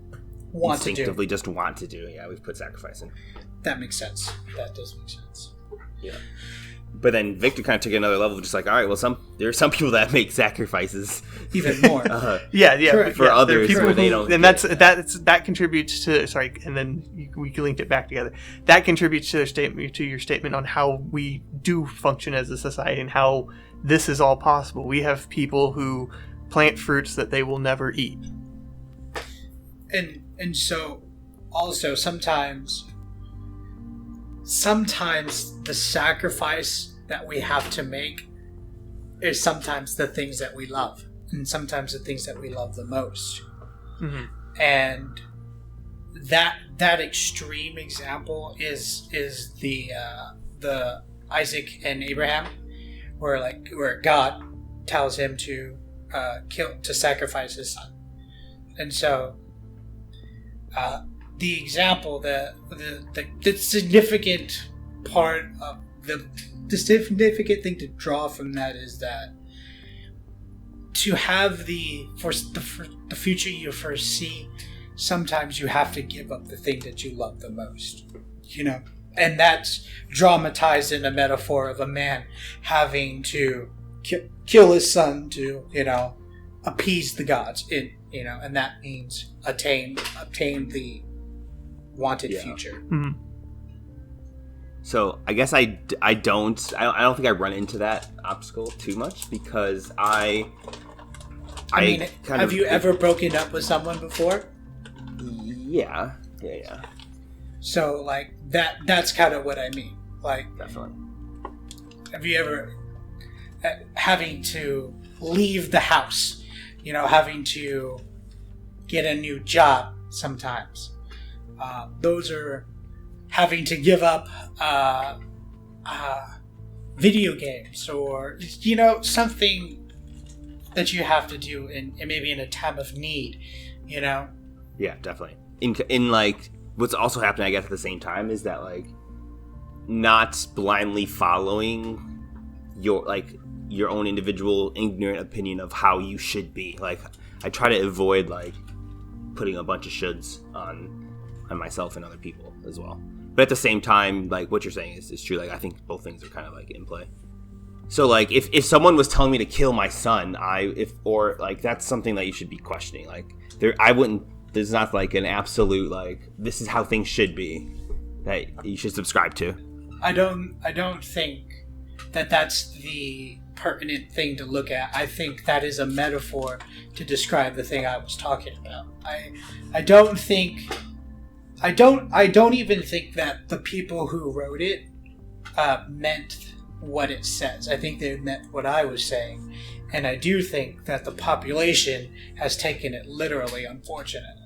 instinctively just want to do. Yeah, we've put sacrifice in. That makes sense. That does make sense. Yeah. But then Vicktor kind of took it another level, just like, all right, well, there are some people that make sacrifices even more. For others, people they don't. And that contributes to and then we linked it back together. That contributes to your statement on how we do function as a society and how this is all possible. We have people who plant fruits that they will never eat, and so also sometimes the sacrifice that we have to make is sometimes the things that we love, and sometimes the things that we love the most. Mm-hmm. And that extreme example is the Isaac and Abraham, where God tells him to sacrifice his son, and so the example, the significant part of the significant thing to draw from that is that to have the future you foresee, sometimes you have to give up the thing that you love the most, and that's dramatized in a metaphor of a man having to kill his son to appease the gods, and that means obtain the wanted future. Mm-hmm. So I guess I don't think I run into that obstacle too much because have you ever broken up with someone before? Yeah. So like that's kind of what I mean. Like, definitely. Have you ever having to leave the house? Having to get a new job sometimes. Those are having to give up video games or something that you have to do in maybe in a time of need. Yeah, definitely. In like what's also happening, I guess, at the same time is that like not blindly following your own individual ignorant opinion of how you should be. Like I try to avoid like putting a bunch of shoulds on myself and other people as well. But at the same time, like what you're saying is true. Like I think both things are kind of like in play. So like if someone was telling me to kill my son, that's something that you should be questioning. Like there's not like an absolute like this is how things should be that you should subscribe to. I don't think that that's the pertinent thing to look at. I think that is a metaphor to describe the thing I was talking about. I don't even think that the people who wrote it meant what it says. I think they meant what I was saying, and I do think that the population has taken it literally, unfortunately.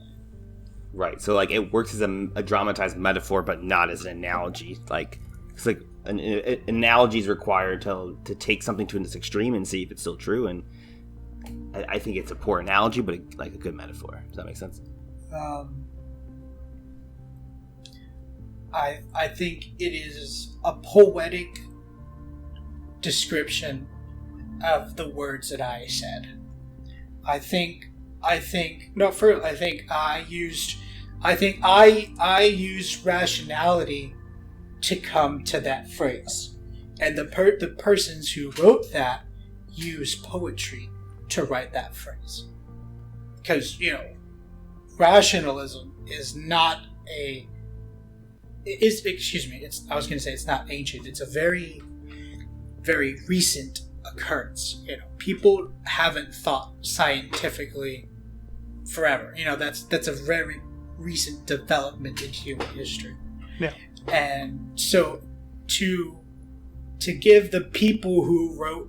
Right. So like it works as a dramatized metaphor, but not as an analogy. Like it's like an analogy is required to take something to its extreme and see if it's still true. And I think it's a poor analogy, but like a good metaphor. Does that make sense? I think it is a poetic description of the words that I said. I used rationality to come to that phrase, and the persons who wrote that used poetry to write that phrase, because rationalism is not it's not ancient. It's a very, very recent occurrence. People haven't thought scientifically forever. That's a very recent development in human history. Yeah. And so to to give the people who wrote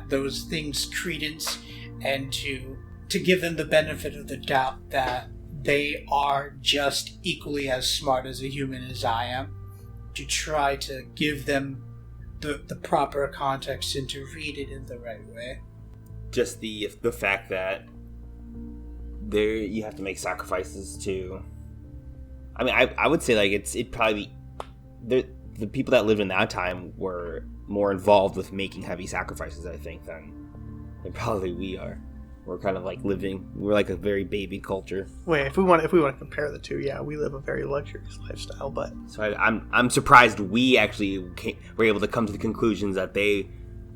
those things credence, and to give them the benefit of the doubt that they are just equally as smart as a human as I am, to try to give them the proper context and to read it in the right way. Just the fact that you have to make sacrifices to. I mean, I would say like it'd probably be the people that lived in that time were more involved with making heavy sacrifices, I think, than probably we are. We're kind of like we're like a very baby culture. Wait, if we want to compare the two, yeah, we live a very luxurious lifestyle, but so I'm surprised we actually were able to come to the conclusions that they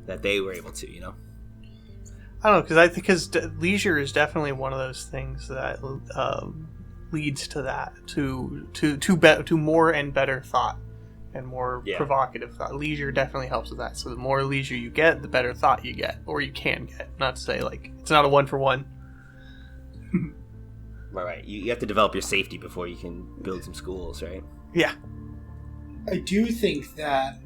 were able to, you know. I don't know, because leisure is definitely one of those things that leads to that, to more and better thought and more provocative thought. Leisure definitely helps with that. So the more leisure you get, the better thought you get, or you can get. Not to say like it's not a 1-for-1. Right. You have to develop your safety before you can build some schools, right? Yeah. I do think that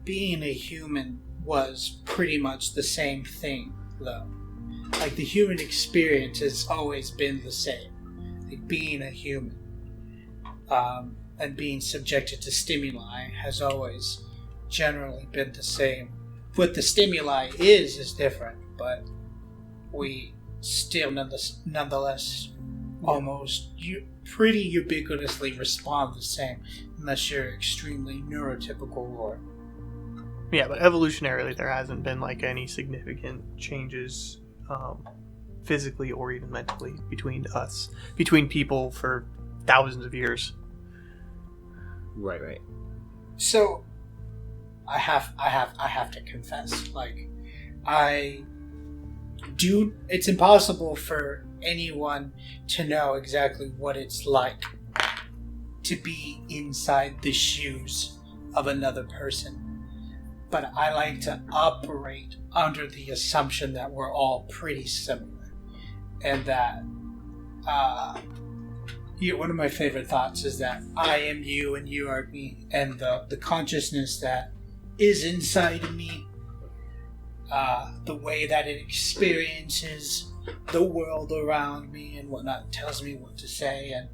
being a human was pretty much the same thing, though. Like, the human experience has always been the same. Like, being a human and being subjected to stimuli has always generally been the same. What the stimuli is different, but we still nonetheless almost pretty ubiquitously respond the same, unless you're extremely neurotypical or... Yeah, but evolutionarily there hasn't been like any significant changes physically or even mentally between people for thousands of years. Right. So I have to confess, like, it's impossible for anyone to know exactly what it's like to be inside the shoes of another person. But I like to operate under the assumption that we're all pretty similar. And that one of my favorite thoughts is that I am you and you are me. And the consciousness that is inside of me, the way that it experiences the world around me and whatnot, tells me what to say and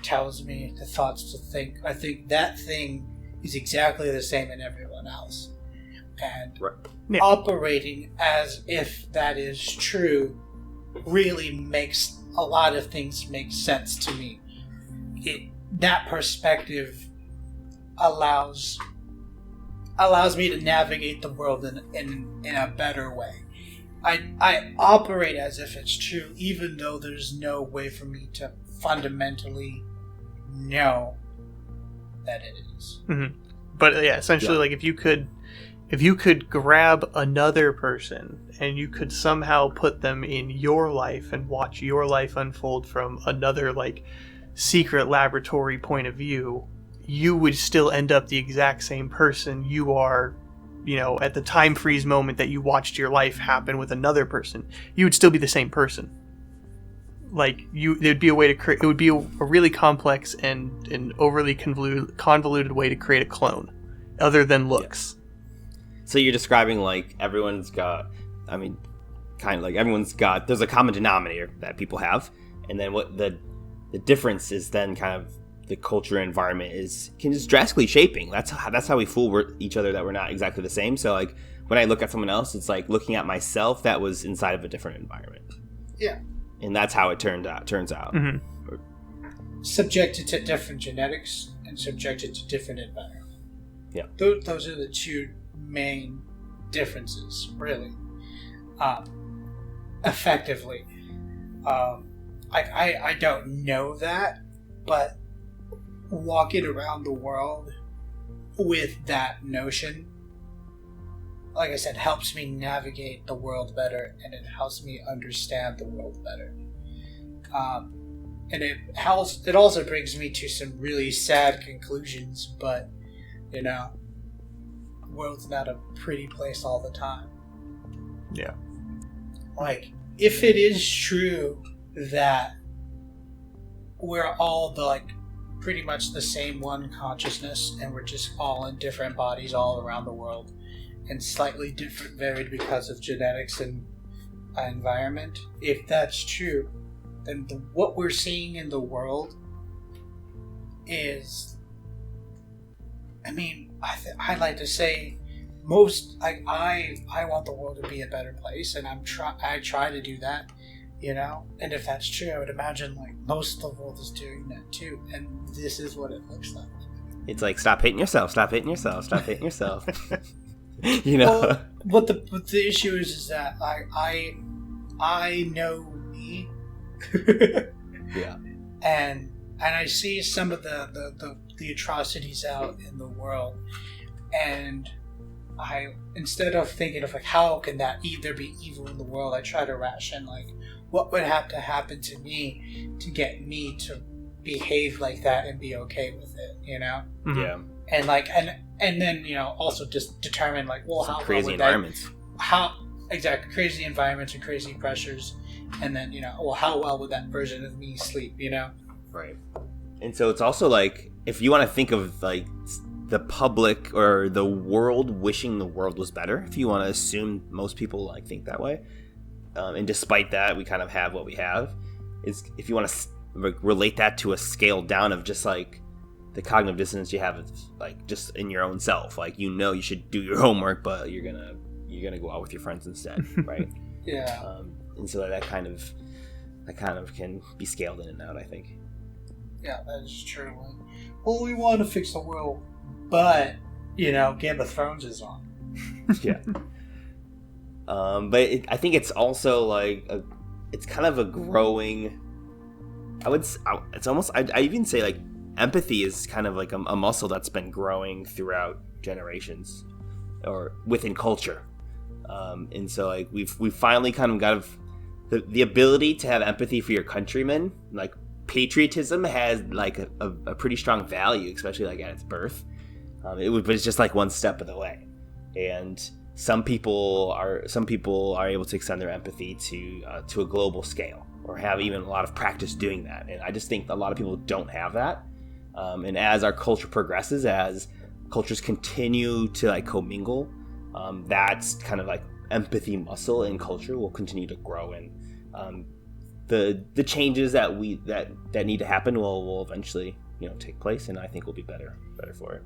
tells me the thoughts to think. I think that thing is exactly the same in everyone else. And operating as if that is true really makes a lot of things make sense to me. That perspective allows me to navigate the world in a better way. I operate as if it's true, even though there's no way for me to fundamentally know that it is. Mm-hmm. But yeah, essentially, like if you could grab another person and you could somehow put them in your life and watch your life unfold from another like secret laboratory point of view, you would still end up the exact same person you are, you know, at the time freeze moment that you watched your life happen with another person. You would still be the same person. Like, there'd be a way to create, it would be a really complex and an overly convoluted way to create a clone, other than looks. Yeah. So you're describing like everyone's got, I mean, kind of like everyone's got, there's a common denominator that people have, and then what the difference is then kind of the culture and environment is drastically shaping. That's how we fool each other that we're not exactly the same. So like when I look at someone else, it's like looking at myself that was inside of a different environment. Yeah. And that's how it turns out. Mm-hmm. Subjected to different genetics and subjected to different environment. Yeah. Those are the two main differences, really. Effectively. I don't know that, but walking around the world with that notion, like I said, helps me navigate the world better, and it helps me understand the world better. And it also brings me to some really sad conclusions, but, you know, the world's not a pretty place all the time. Yeah. Like, if it is true that we're all the, like, pretty much the same one consciousness, and we're just all in different bodies all around the world, and slightly different, varied because of genetics and environment. If that's true, then what we're seeing in the world is, I mean, I'd like to say I want the world to be a better place, and I try to do that, you know. And if that's true, I would imagine like most of the world is doing that too, and this is what it looks like. It's like, stop hitting yourself, stop hitting yourself, stop hitting yourself. You know. Well, what the issue is that I know me. Yeah. And I see some of the atrocities out in the world, and I, instead of thinking of like how can there be evil in the world, I try to ration like what would have to happen to me to get me to behave like that and be okay with it, you know? Mm-hmm. Yeah. And like and then, you know, also just determine like, well, some how crazy environments. Exactly, crazy environments and crazy pressures, and then, you know, well, how well would that version of me sleep, you know? Right. And so it's also like, if you want to think of like the public or the world wishing the world was better, if you want to assume most people like think that way, and despite that we kind of have what we have, is if you want to relate that to a scale down of just like the cognitive dissonance you have, like just in your own self, like, you know, you should do your homework, but you're gonna go out with your friends instead, right? Yeah. And so that kind of can be scaled in and out, I think. Yeah, that is true. Well, we want to fix the world, but, you know, Game of Thrones is on. Yeah. But I think it's also like it's kind of a growing. It's almost. I even say like empathy is kind of like a muscle that's been growing throughout generations, or within culture. And so like we've finally kind of got the ability to have empathy for your countrymen. Like, patriotism has like a pretty strong value, especially like at its birth. But it's just like one step of the way, and some people are able to extend their empathy to a global scale, or have even a lot of practice doing that. And I just think a lot of people don't have that. And as our culture progresses, as cultures continue to like commingle, that's kind of like empathy muscle in culture will continue to grow, and the changes that need to happen will eventually, you know, take place, and I think we'll be better for it.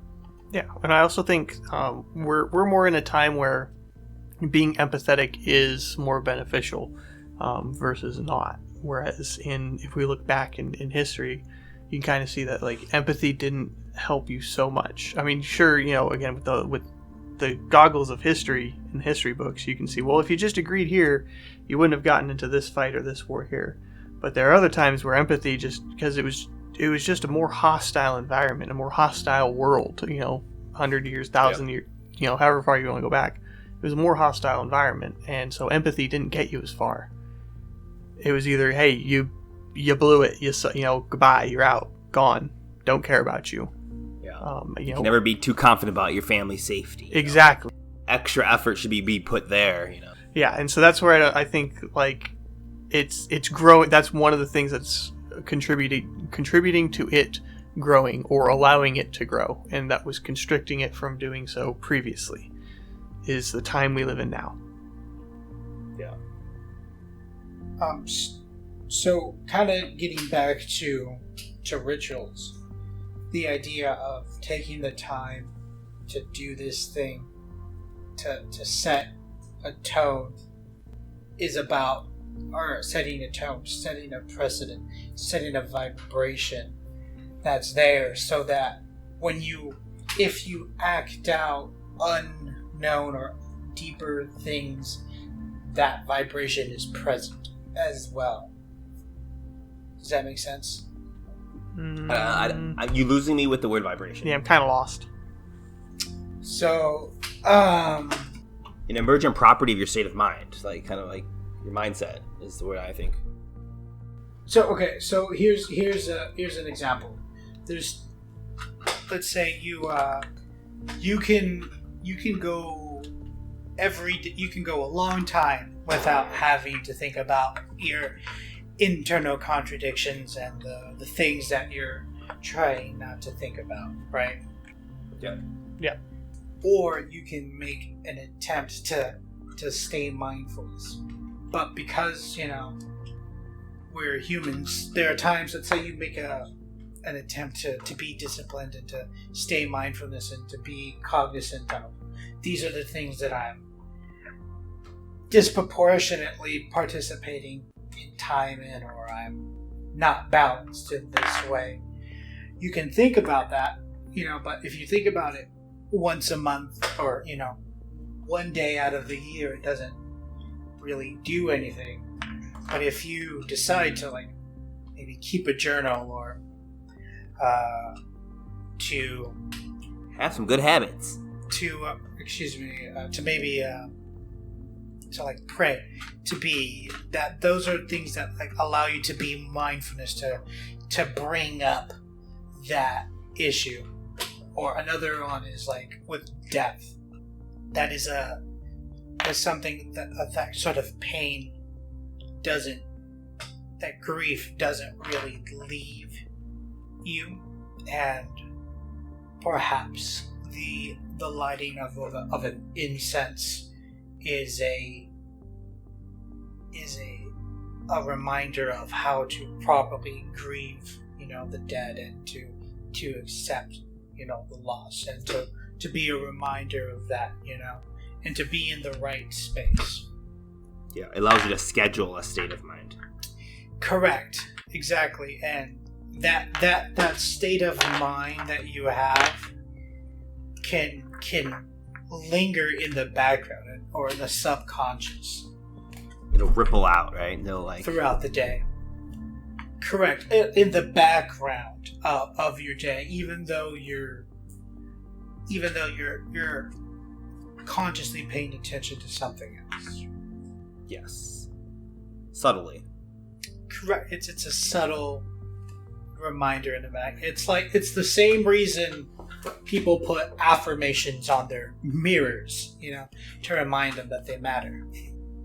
Yeah, and I also think we're more in a time where being empathetic is more beneficial versus not. Whereas if we look back in history, you can kind of see that like empathy didn't help you so much. I mean, sure, you know, again with the goggles of history in history books, you can see, well, if you just agreed here, you wouldn't have gotten into this fight or this war here. But there are other times where empathy, just because it was just a more hostile environment, a more hostile world, you know, 100 years, 1,000 years, you know, however far you want to go back. It was a more hostile environment, and so empathy didn't get you as far. It was either, hey, you blew it, you know, goodbye, you're out, gone, don't care about you. Yeah. You can know, never be too confident about your family's safety. Exactly. Know? Extra effort should be put there, you know. Yeah, and so that's where I think like it's growing. That's one of the things that's contributing to it growing, or allowing it to grow, and that was constricting it from doing so previously, is the time we live in now. Yeah. So kind of getting back to rituals, the idea of taking the time to do this thing, to set a tone, is about setting a tone, setting a precedent, setting a vibration that's there, so that if you act out unknown or deeper things, that vibration is present as well. Does that make sense? You losing me with the word vibration. Yeah, I'm kind of lost. So, an emergent property of your state of mind, like kind of like your mindset, is the word I think. So okay, so here's an example. Let's say you can go a long time without having to think about your internal contradictions and the things that you're trying not to think about, right? Yeah. Yeah. Or you can make an attempt to stay mindfulness. But because, we're humans, there are times, let's say you make an attempt to be disciplined and to stay mindfulness and to be cognizant of. These are the things that I'm disproportionately participating in time in, or I'm not balanced in this way. You can think about that, but if you think about it once a month or, one day out of the year, it doesn't really do anything. But if you decide to maybe keep a journal or to Have some good habits. to maybe to pray, to be that, those are things that allow you to be mindfulness, to bring up that issue. Or another one is with death. That is something that sort of pain that grief doesn't really leave you, and perhaps the lighting of an incense is a reminder of how to properly grieve, the dead, and to accept, the loss, and to be a reminder of that, and to be in the right space. Yeah, it allows you to schedule a state of mind. Correct. Exactly. And that state of mind that you have can linger in the background or in the subconscious. It'll ripple out, right? Throughout the day. Correct. In the background of your day, even though you're consciously paying attention to something else. Yes. Subtly. Correct. It's a subtle reminder in the back. It's the same reason people put affirmations on their mirrors, to remind them that they matter.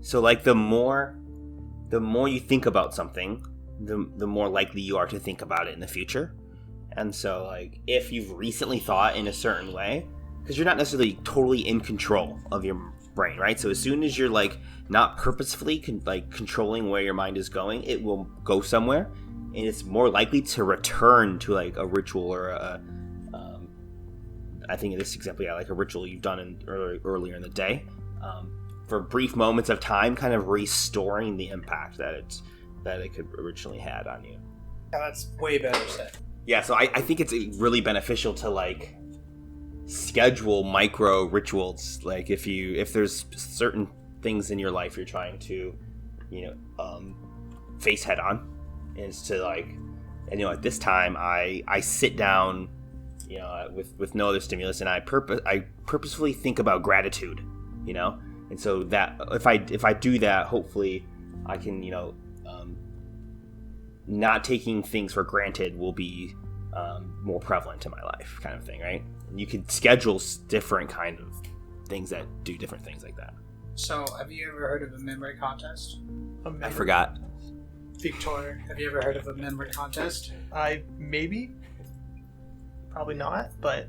So the more you think about something, the more likely you are to think about it in the future. And so if you've recently thought in a certain way, because you're not necessarily totally in control of your brain, right? So as soon as you're not purposefully controlling where your mind is going, it will go somewhere, and it's more likely to return to a ritual or I think in this example, a ritual you've done earlier in the day, for brief moments of time, kind of restoring the impact that it could originally had on you. Yeah, that's way better said. Yeah, so I think it's really beneficial to schedule micro rituals. If there's certain things in your life you're trying to face head on, and it's to at this time I sit down with no other stimulus, and I purposefully think about gratitude, and so that if I do that, hopefully I can not taking things for granted will be more prevalent in my life, kind of thing, right? You could schedule different kind of things that do different things like that. So, have you ever heard of a memory contest? I forgot. Vicktor, have you ever heard of a memory contest? Maybe. Probably not, but...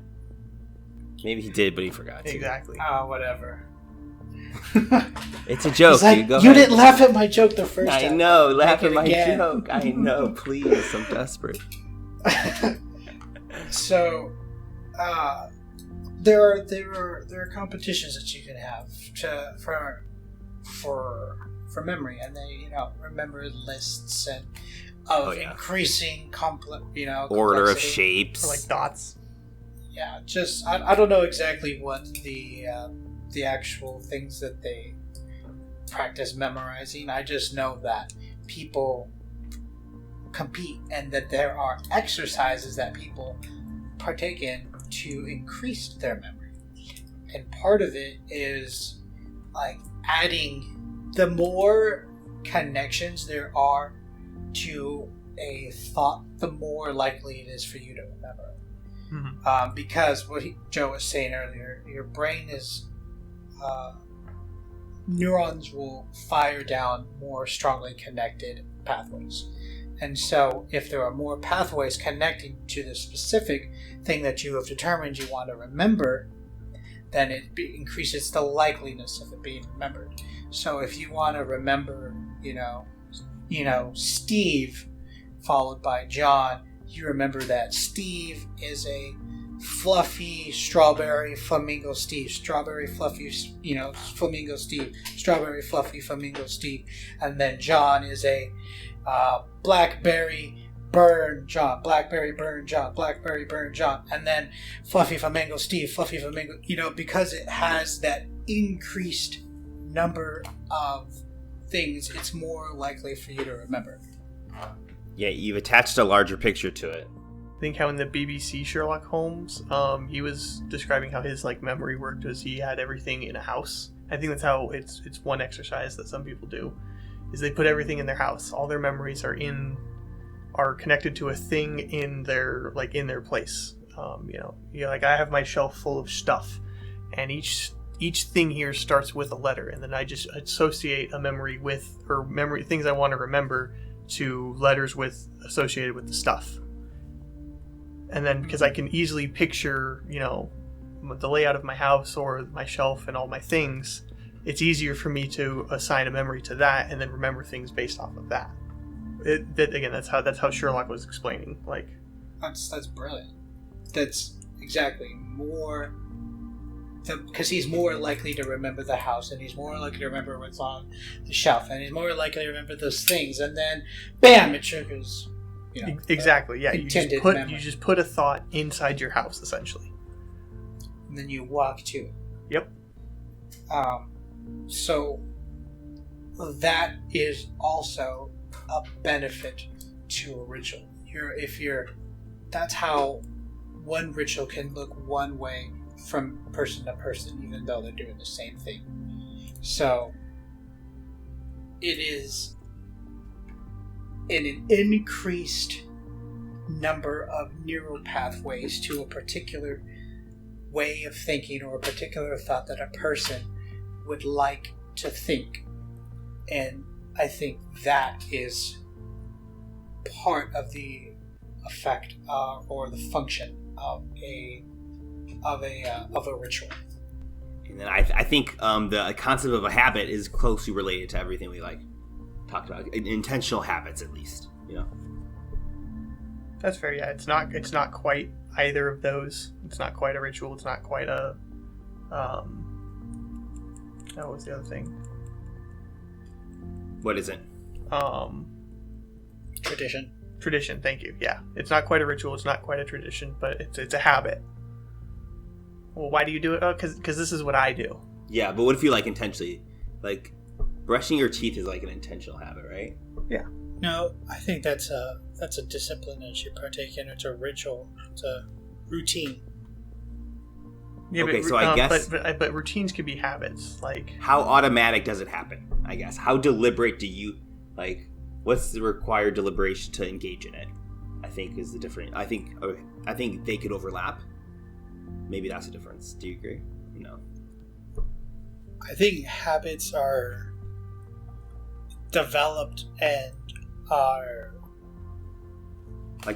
Maybe he did, but he forgot to. Exactly. Oh, whatever. It's a joke, dude. Go you ahead. didn't laugh at my joke the first time. I know, laugh at my again. joke. I know, please. I'm desperate. So, there are competitions that you can have for memory, and they remember lists and of increasing order of complexity. shapes, Or dots. Yeah, just I don't know exactly what the actual things that they practice memorizing. I just know that people compete, and that there are exercises that people partake in to increase their memory. And part of it is adding, the more connections there are to a thought, the more likely it is for you to remember it. Mm-hmm. Because what Joe was saying earlier, your brain is neurons will fire down more strongly connected pathways, And so if there are more pathways connecting to the specific thing that you have determined you want to remember, then it increases the likeliness of it being remembered. So if you want to remember, Steve followed by John, you remember that Steve is a fluffy strawberry flamingo Steve, strawberry fluffy, flamingo Steve, strawberry fluffy flamingo Steve, and then John is a blackberry burn John, blackberry burn John, blackberry burn John, and then fluffy flamingo Steve, fluffy flamingo, because it has that increased number of things, it's more likely for you to remember. Yeah, you've attached a larger picture to it. I think how in the BBC Sherlock Holmes, he was describing how his memory worked was he had everything in a house. I think that's how it's one exercise that some people do, is they put everything in their house. All their memories are connected to a thing in their place. I have my shelf full of stuff, and each thing here starts with a letter, and then I just associate a memory with, or memory things I want to remember, to letters associated with the stuff. And then because I can easily picture, the layout of my house or my shelf and all my things, it's easier for me to assign a memory to that and then remember things based off of that. That's how Sherlock was explaining. That's brilliant. That's exactly more. Because he's more likely to remember the house, and he's more likely to remember what's on the shelf, and he's more likely to remember those things, and then, bam! It triggers. Exactly. Yeah. You memory. just put a thought inside your house, essentially, and then you walk to it. Yep. So that is also a benefit to a ritual. That's how one ritual can look one way from person to person, even though they're doing the same thing. So it is an increased number of neural pathways to a particular way of thinking or a particular thought that a person would like to think. And I think that is part of the effect or the function of a ritual. And then I think the concept of a habit is closely related to everything we talked about. Intentional habits, at least. That's fair. Yeah, it's not quite either of those. It's not quite a ritual. It's not quite a. What was the other thing? What is it? Tradition. Tradition. Thank you. Yeah, it's not quite a ritual. It's not quite a tradition, but it's a habit. Well, why do you do it? Oh, because this is what I do. Yeah, but what if you intentionally, brushing your teeth is an intentional habit, right? Yeah. No, I think that's a discipline that you partake in. It's a ritual. It's a routine. Yeah, okay, but, so I guess, but routines can be habits. How automatic does it happen? I guess how deliberate do you What's the required deliberation to engage in it? I think is the different. I think they could overlap. Maybe that's the difference. Do you agree? No. I think habits are developed and are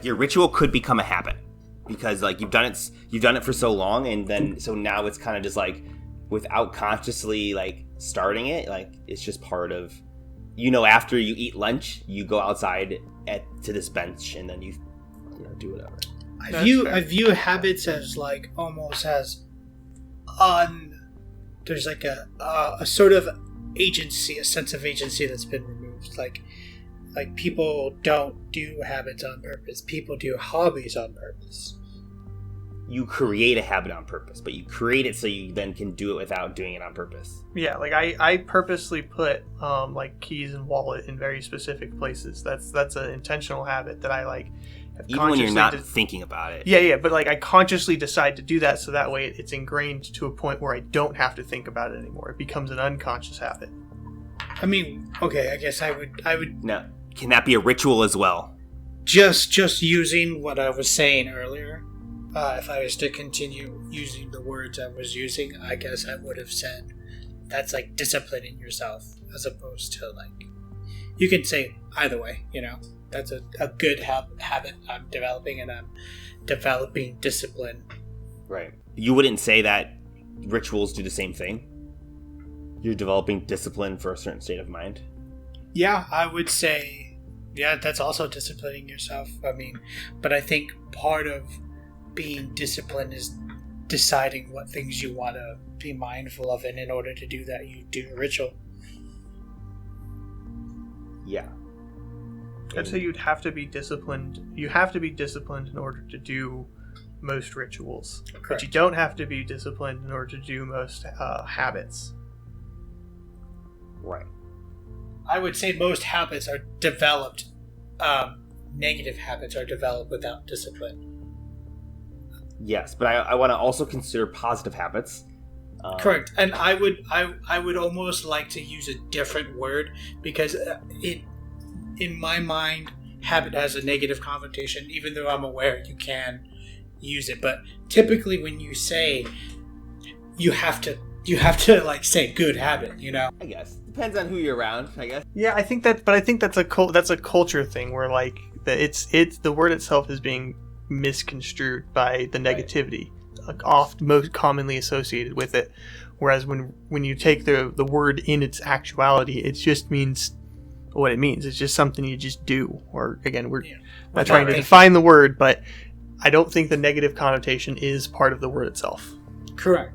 your ritual could become a habit because you've done it for so long, and then so now it's kind of just without consciously starting it, it's just part of after you eat lunch you go outside to this bench and then you do whatever. I view habits as almost as there's a sort of agency, a sense of agency that's been removed. People don't do habits on purpose. People do hobbies on purpose. You create a habit on purpose, but you create it so you then can do it without doing it on purpose. Yeah, I purposely put keys and wallet in very specific places. That's an intentional habit that I even when you're not thinking about it. Yeah, but I consciously decide to do that so that way it's ingrained to a point where I don't have to think about it anymore. It becomes an unconscious habit. I mean, okay, I guess I would. No, can that be a ritual as well? Just using what I was saying earlier. If I was to continue using the words I was using, I guess I would have said that's disciplining yourself as opposed to you can say either way, that's a good habit I'm developing, and I'm developing discipline. Right. You wouldn't say that rituals do the same thing? You're developing discipline for a certain state of mind? Yeah, I would say, yeah, that's also disciplining yourself. I mean, but I think part of being disciplined is deciding what things you want to be mindful of, and in order to do that, you do a ritual. Yeah. I'd say you'd have to be disciplined. You have to be disciplined in order to do most rituals. Correct. But you don't have to be disciplined in order to do most habits. Right. I would say most habits are developed. Negative habits are developed without discipline. Yes, but I want to also consider positive habits. Correct, and I would almost like to use a different word, because in my mind, habit has a negative connotation. Even though I'm aware you can use it, but typically when you say, you have to like say good habit, you know. I guess depends on who you're around. I guess. Yeah, I think that's a culture thing where like that it's the word itself is being misconstrued by the negativity, like most commonly associated with it. Whereas when you take the word in its actuality, it just means what it means. It's just something you just do. Or again, we're not trying to define the word, but I don't think the negative connotation is part of the word itself. Correct.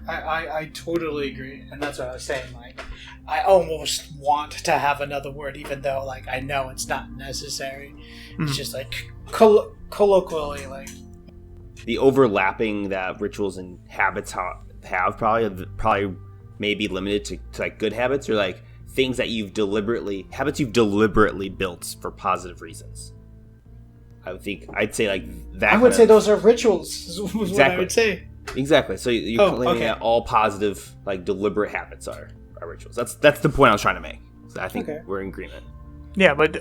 I totally agree, and that's what I was saying. Like, I almost want to have another word, even though like I know it's not necessary. It's just like colloquially, like the overlapping that rituals and habits have probably may be limited to like good habits, or like things that you've deliberately built for positive reasons. I'd say like that. I would say those are rituals. Is what Exactly. I would say. Exactly. So you're claiming that all positive, like deliberate habits are rituals. That's the point I was trying to make. So I think we're in agreement. Yeah, but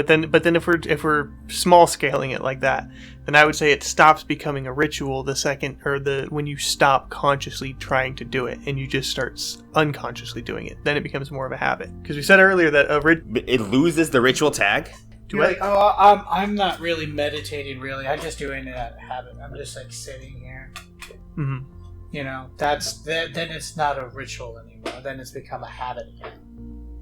then if we're small scaling it like that, then I would say it stops becoming a ritual when you stop consciously trying to do it and you just start unconsciously doing it. Then it becomes more of a habit. Because we said earlier that it loses the ritual tag. I'm not really meditating. Really, I'm just doing it out of habit. I'm just like sitting here. Mm-hmm. You know, then it's not a ritual anymore. Then it's become a habit again.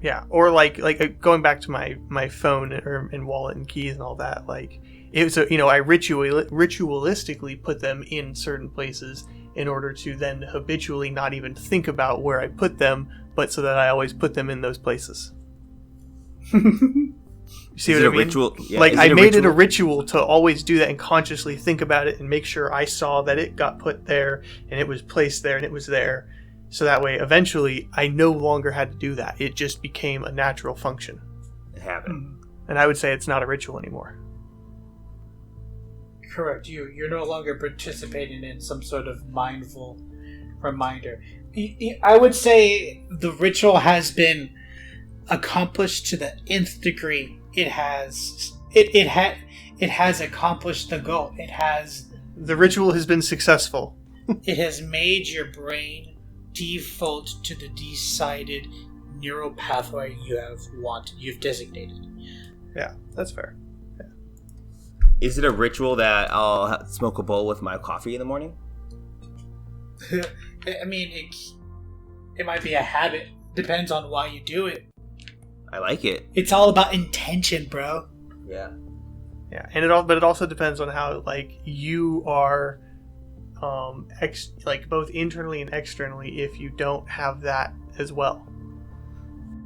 Yeah, or like going back to my phone and wallet and keys and all that. Like it was, I ritualistically put them in certain places in order to then habitually not even think about where I put them, but so that I always put them in those places. You see what I mean? Ritual? Yeah. Like I made it a ritual to always do that and consciously think about it and make sure I saw that it got put there and it was placed there and it was there. So that way, eventually, I no longer had to do that. It just became a natural function. A habit. And I would say it's not a ritual anymore. Correct. You're no longer participating in some sort of mindful reminder. I would say the ritual has been accomplished to the nth degree. It has accomplished the goal. The ritual has been successful. It has made your brain default to the decided neural pathway you've designated. Yeah, that's fair. Yeah. Is it a ritual that I'll smoke a bowl with my coffee in the morning? I mean, it might be a habit. Depends on why you do it. I like it. It's all about intention, bro. Yeah. Yeah, but it also depends on how like you are. Like both internally and externally, if you don't have that as well.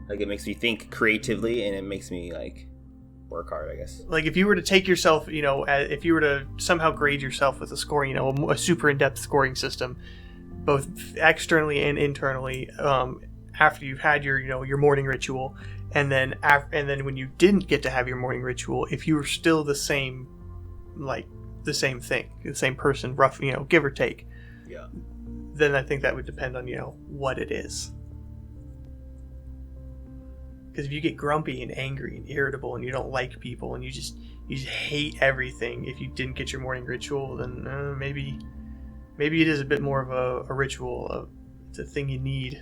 Like it makes me think creatively and it makes me like work hard, I guess. Like if you were to take yourself, if you were to somehow grade yourself with a scoring, a super in-depth scoring system, both externally and internally, after you've had your morning ritual, and then when you didn't get to have your morning ritual, if you were still the same, like the same thing, the same person, rough, give or take. Yeah. Then I think that would depend on, what it is. Because if you get grumpy and angry and irritable and you don't like people and you just hate everything, if you didn't get your morning ritual, then maybe it is a bit more of a ritual. It's a thing you need.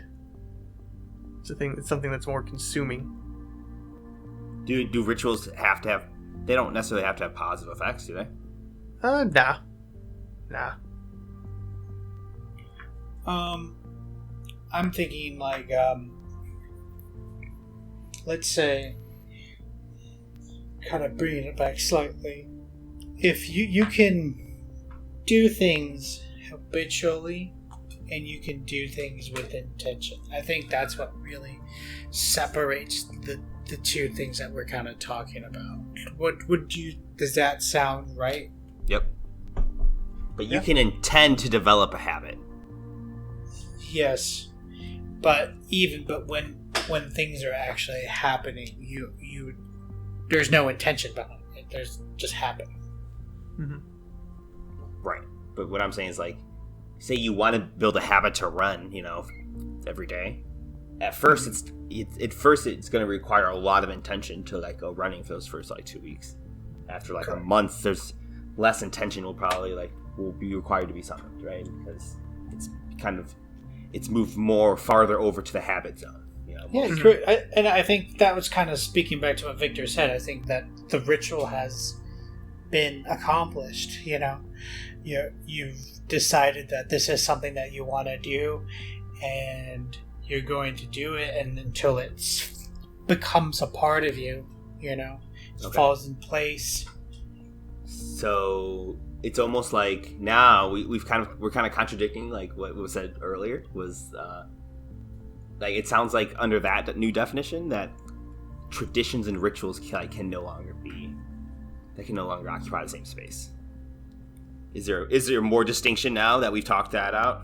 It's something that's more consuming. Do rituals have to have? They don't necessarily have to have positive effects, do they? Nah. I'm thinking like, let's say, kind of bringing it back slightly. If you can do things habitually, and you can do things with intention, I think that's what really separates the two things that we're kind of talking about. Does that sound right? Yep. But you can intend to develop a habit. Yes, but when things are actually happening, you there's no intention behind it. There's just happening. Mm-hmm. Right. But what I'm saying is, like, say you want to build a habit to run, every day. At first, it's going to require a lot of intention to like go running for those first like 2 weeks. After like Correct. a month, there's less intention will be required to be summoned, right? Because it's moved more farther over to the habit zone. Yeah, correct. I think that was kind of speaking back to what Vicktor said. I think that the ritual has been accomplished. You've decided that this is something that you want to do, and you're going to do it, and until it becomes a part of you, it falls in place. So it's almost like now we're kind of contradicting like what was said earlier. Was like it sounds like under that new definition that traditions and rituals can no longer occupy the same space. Is there more distinction now that we've talked that out?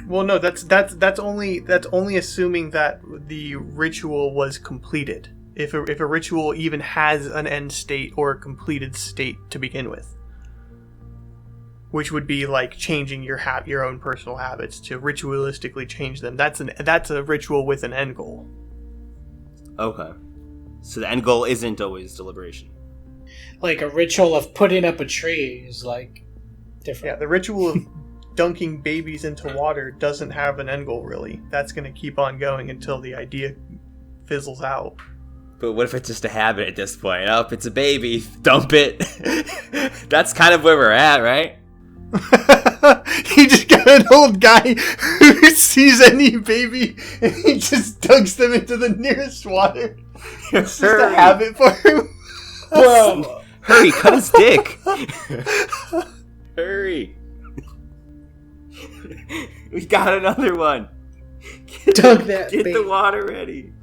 Well, no, that's only assuming that the ritual was completed. If a ritual even has an end state or a completed state to begin with, which would be like changing your own personal habits to ritualistically change them. That's a ritual with an end goal. Okay, so the end goal isn't always deliberation. Like a ritual of putting up a tree is like different. Yeah, the ritual of dunking babies into water doesn't have an end goal, really. That's going to keep on going until the idea fizzles out. But what if it's just a habit at this point? Oh, it's a baby, dump it. That's kind of where we're at, right? You just got an old guy who sees any baby and he just dunks them into the nearest water. It's just a habit for him. Bro, hurry, cut his dick. Hurry. We got another one. Get the water ready.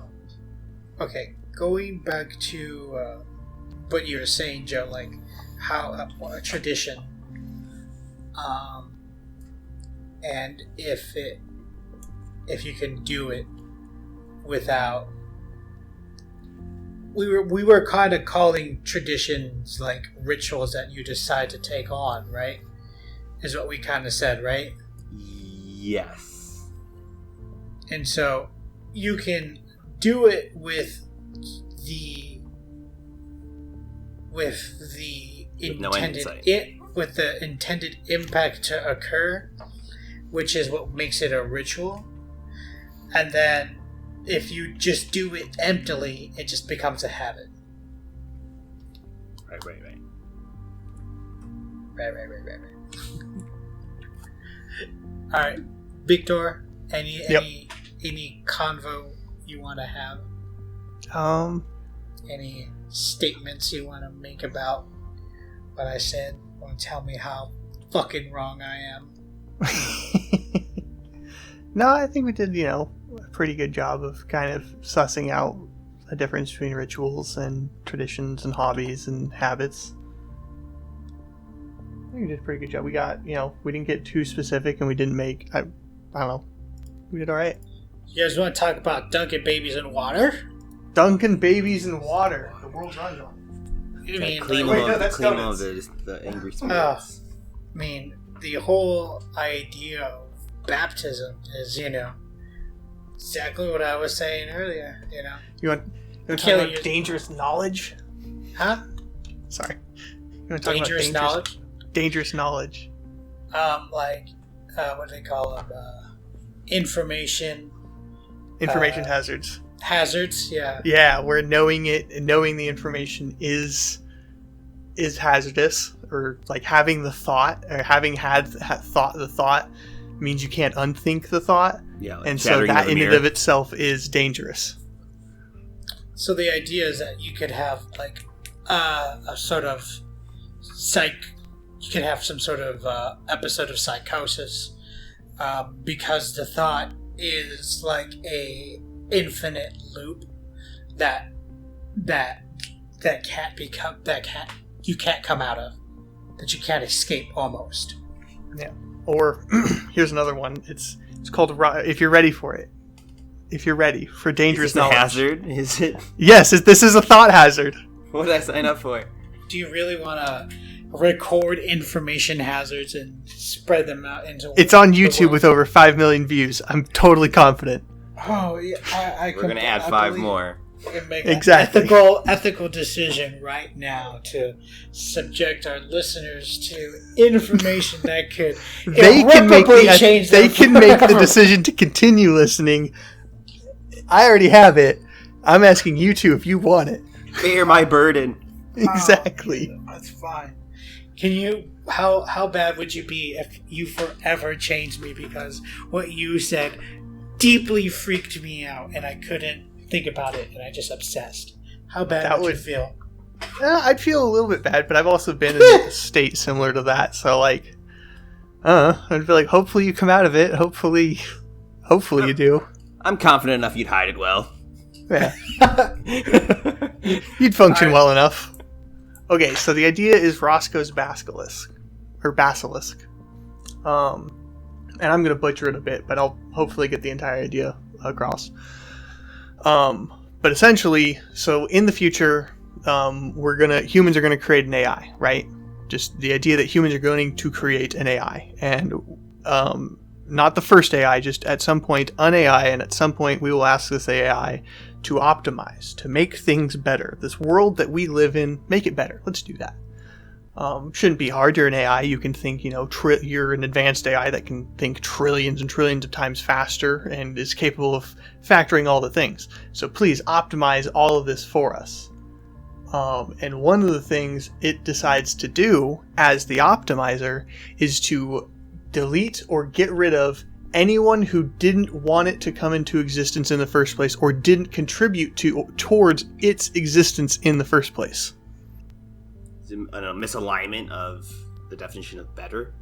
Okay, going back to what you were saying, Joe, like how a tradition, and if you can do it without, we were kind of calling traditions like rituals that you decide to take on, right? Is what we kind of said, right? Yes. And so you can do it with the intended impact to occur, which is what makes it a ritual. And then if you just do it emptily, it just becomes a habit. Right. All right, Vicktor, any convo you want to have? Any statements you want to make about what I said? Want to tell me how fucking wrong I am? No, I think we did, a pretty good job of kind of sussing out a difference between rituals and traditions and hobbies and habits. I think we did a pretty good job. We got, we didn't get too specific and we didn't make, I don't know, we did all right. You guys want to talk about dunking babies in water? Dunking babies in water. The world runs on. You mean clean of the angry spirits. I mean, the whole idea of baptism is, exactly what I was saying earlier. You want to talk about dangerous knowledge? Huh? Sorry. You want to talk Dangerous about knowledge? Dangerous knowledge. Like what do they call them? Information Information hazards. hazards. Yeah. Yeah, where knowing the information is hazardous, or like having the thought, or having had the thought means you can't unthink the thought. Yeah, like and so that in and mirror. of itself is dangerous. So the idea is that you could have like a sort of you could have some sort of episode of psychosis because the thought is like a infinite loop that you can't come out of, that you can't escape almost. Yeah. Or here's another one. It's called if you're ready for it. If you're ready for dangerous Is this a knowledge. hazard? Is it? Yes, this is a thought hazard. What did I sign up for? Do you really want to record information hazards and spread them out into? It's on YouTube with over 5 million views. I'm totally confident. Oh, yeah, We're gonna add 5 more. We can make Exactly. an ethical decision right now to subject our listeners to information that could They can make change they them can make the forever. decision to continue listening. I already have it. I'm asking you two if you want it. Bear my burden. Exactly. That's fine. Can you? How bad would you be if you forever changed me because what you said deeply freaked me out and I couldn't think about it and I just obsessed? How bad would you feel? I'd feel a little bit bad, but I've also been in a state similar to that. So like, I'd be like, hopefully you come out of it. Hopefully you do. I'm confident enough you'd hide it well. Yeah. You'd function well enough. Okay, so the idea is Roscoe's basilisk. And I'm going to butcher it a bit, but I'll hopefully get the entire idea across. But essentially, so in the future, humans are going to create an AI, right? Just the idea that humans are going to create an AI. And not the first AI, just at some point an AI, and at some point we will ask this AI to optimize, to make things better. This world that we live in, make it better. Let's do that. Shouldn't be hard. You're an AI. You can think, you're an advanced AI that can think trillions and trillions of times faster and is capable of factoring all the things. So please optimize all of this for us. And one of the things it decides to do as the optimizer is to delete or get rid of anyone who didn't want it to come into existence in the first place or didn't contribute towards its existence in the first place. Is it a misalignment of the definition of better?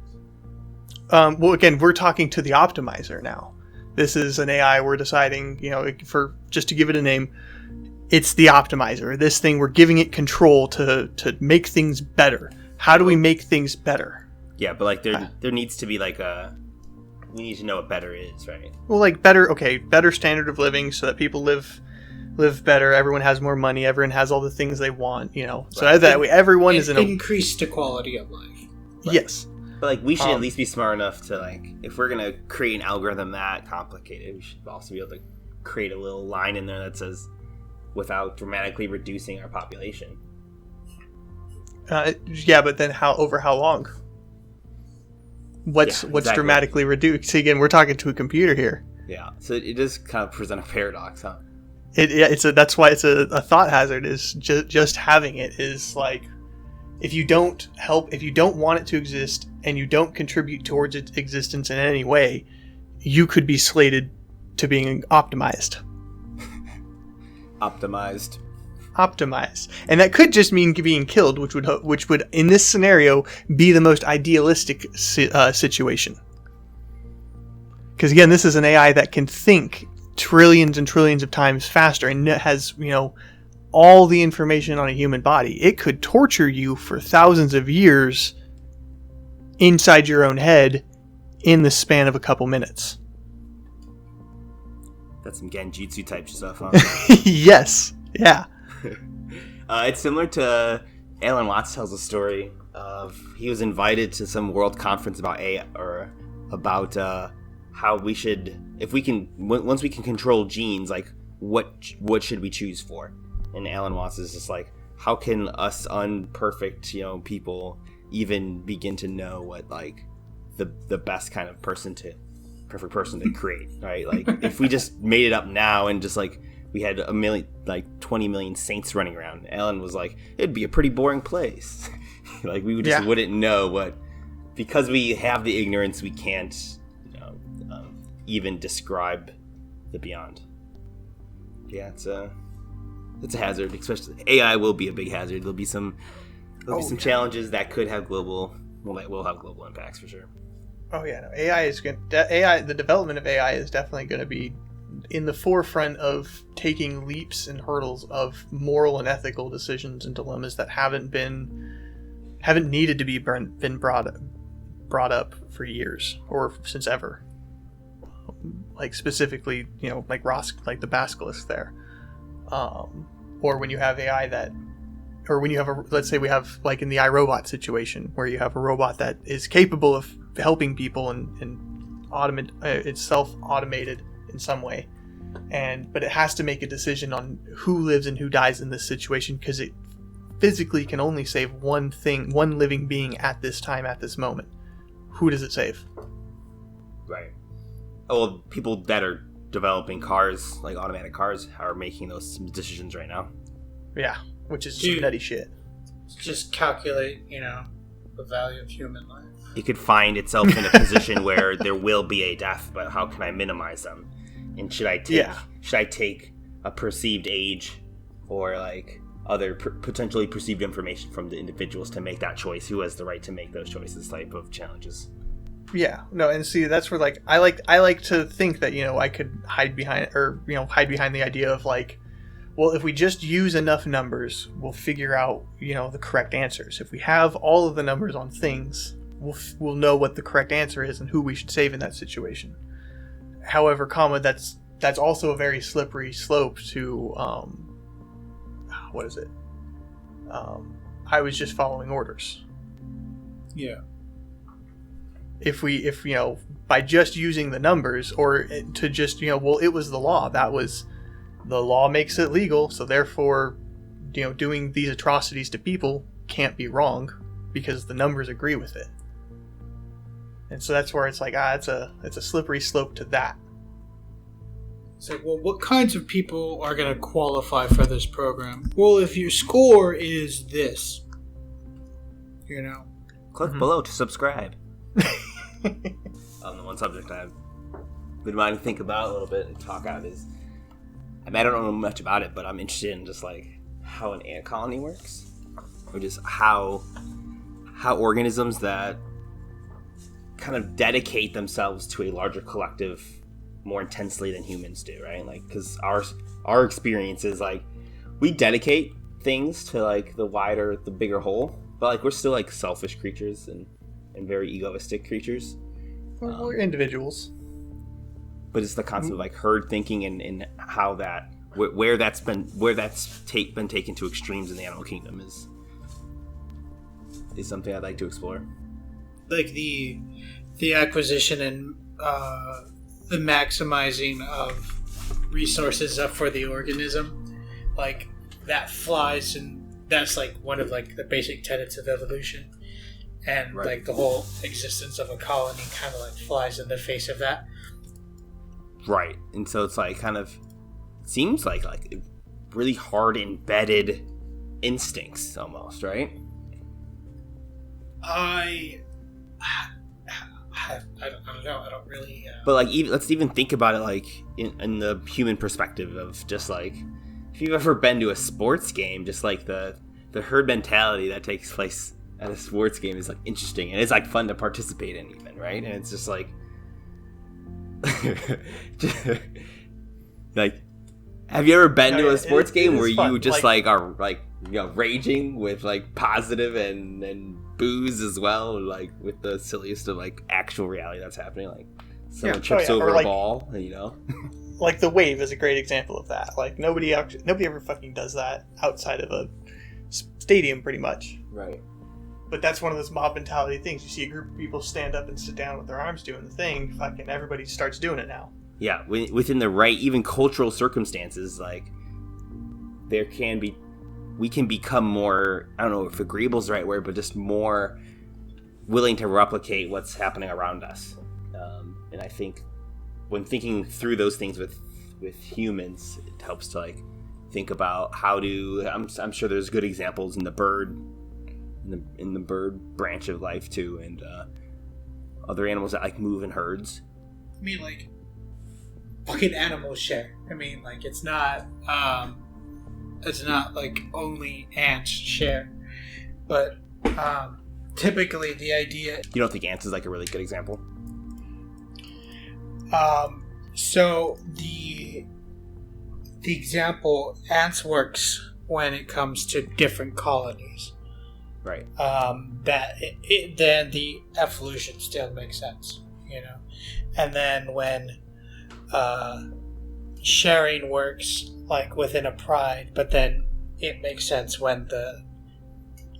Well, again, we're talking to the optimizer now. This is an AI we're deciding, for just to give it a name, it's the optimizer. This thing, we're giving it control to make things better. How do we make things better? Yeah, but like there needs to be like we need to know what better is, right? Well, like better standard of living so that people live better, everyone has more money, everyone has all the things they want, So Right. that way everyone is in a... Increase the quality of life. Right. Yes. But like we should at least be smart enough to like, if we're gonna create an algorithm that complicated, we should also be able to create a little line in there that says without dramatically reducing our population. Yeah, but then over how long? What's exactly. dramatically reduced? See, again, we're talking to a computer here. Yeah, so it does kind of present a paradox, huh? That's why it's a thought hazard. Is just having it is like, if you don't want it to exist and you don't contribute towards its existence in any way, you could be slated to being optimized. Optimized, and that could just mean being killed, which would in this scenario be the most idealistic situation. Because again, this is an AI that can think trillions and trillions of times faster and has, all the information on a human body. It could torture you for thousands of years inside your own head in the span of a couple minutes. That's some Genjutsu type stuff, huh? Yes. Yeah. It's similar to Alan Watts tells a story of he was invited to some world conference about AI or about how we should, if we can, once we can control genes, like what should we choose for? And Alan Watts is just like, how can us unperfect, people even begin to know what like the best kind of perfect person to create, right? Like if we just made it up now and just like we had 20 million saints running around. Alan was like, it'd be a pretty boring place. Like we just wouldn't know what, because we have the ignorance, we can't even describe the beyond. Yeah, it's a hazard. Especially AI will be a big hazard. There'll be some challenges that could have will have global impacts for sure. Oh yeah, no, the development of AI is definitely going to be in the forefront of taking leaps and hurdles of moral and ethical decisions and dilemmas that haven't needed to be brought up for years or since ever. Like specifically, like the basilisk there, or when you have AI or when you have let's say we have like in the iRobot situation where you have a robot that is capable of helping people and itself automated in some way, but it has to make a decision on who lives and who dies in this situation because it physically can only save one living being at this time, at this moment. Who does it save? Right. Well, people that are developing cars, like automatic cars, are making those decisions right now. Yeah, which is some nutty shit. Just calculate, the value of human life. It could find itself in a position where there will be a death, but how can I minimize them? And should I take a perceived age or like other potentially perceived information from the individuals to make that choice? Who has the right to make those choices? Type of challenges. Yeah, no, and see, that's where like I like to think that I could hide behind the idea of like, well, if we just use enough numbers, we'll figure out the correct answers. If we have all of the numbers on things, we'll know what the correct answer is and who we should save in that situation. However, that's also a very slippery slope to what is it? I was just following orders. Yeah. If by just using the numbers or to just well, it was the law. The law makes it legal, so therefore doing these atrocities to people can't be wrong because the numbers agree with it. And so that's where it's like it's a slippery slope to that. So, well, what kinds of people are going to qualify for this program? Well, if your score is this, click below to subscribe. The one subject I've been wanting to think about a little bit and talk out is, I don't know much about it, but I'm interested in just like how an ant colony works, or just how organisms that kind of dedicate themselves to a larger collective more intensely than humans do, right? Like, because our experience is like we dedicate things to like the bigger whole, but like we're still like selfish creatures and very egoistic creatures. We're individuals. But it's the concept of like herd thinking and how that where that's been taken to extremes in the animal kingdom is something I'd like to explore. Like the acquisition and the maximizing of resources up for the organism, like that flies, and that's like one of like the basic tenets of evolution. And right. Like the whole existence of a colony kind of like flies in the face of that. Right. And so it's like kind of seems like really hard embedded instincts almost, right? I don't know. I don't really. But like, let's even think about it like in the human perspective of just like if you've ever been to a sports game, just like the herd mentality that takes place at a sports game is like interesting and it's like fun to participate in even, right? And it's just like like have you ever been to a sports game where you just like are like raging with like positive and booze as well, like with the silliest of like actual reality that's happening, like someone trips over a ball, like the wave is a great example of that. Like nobody ever fucking does that outside of a stadium pretty much, right? But that's one of those mob mentality things. You see a group of people stand up and sit down with their arms doing the thing, fucking everybody starts doing it now. Yeah, within the right, even cultural circumstances, like we can become more, I don't know if agreeable is the right word, but just more willing to replicate what's happening around us. And I think when thinking through those things with with humans, it helps to like think about how to. I'm sure there's good examples in the bird branch of life too, and other animals that like move in herds. I mean, like, fucking animals share. I mean, like, it's not like only ants share, but typically the idea. You don't think ants is like a really good example? So the example ants works when it comes to different colonies. Right. Then the evolution still makes sense, you know. And then when sharing works like within a pride, but then it makes sense when the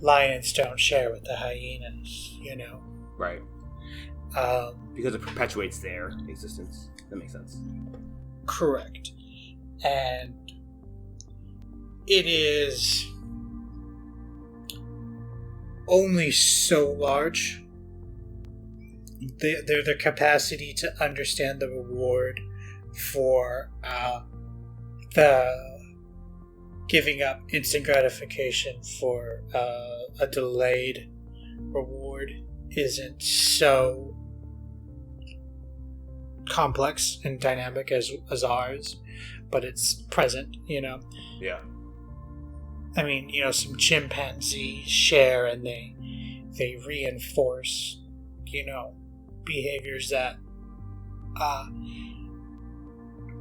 lions don't share with the hyenas, you know. Right. Because it perpetuates their existence. That makes sense. Correct. And it is only so large. Their capacity to understand the reward for the giving up instant gratification for a delayed reward isn't so complex and dynamic as ours, but it's present, you know. Yeah. I mean, you know, some chimpanzees share and they reinforce, you know, behaviors that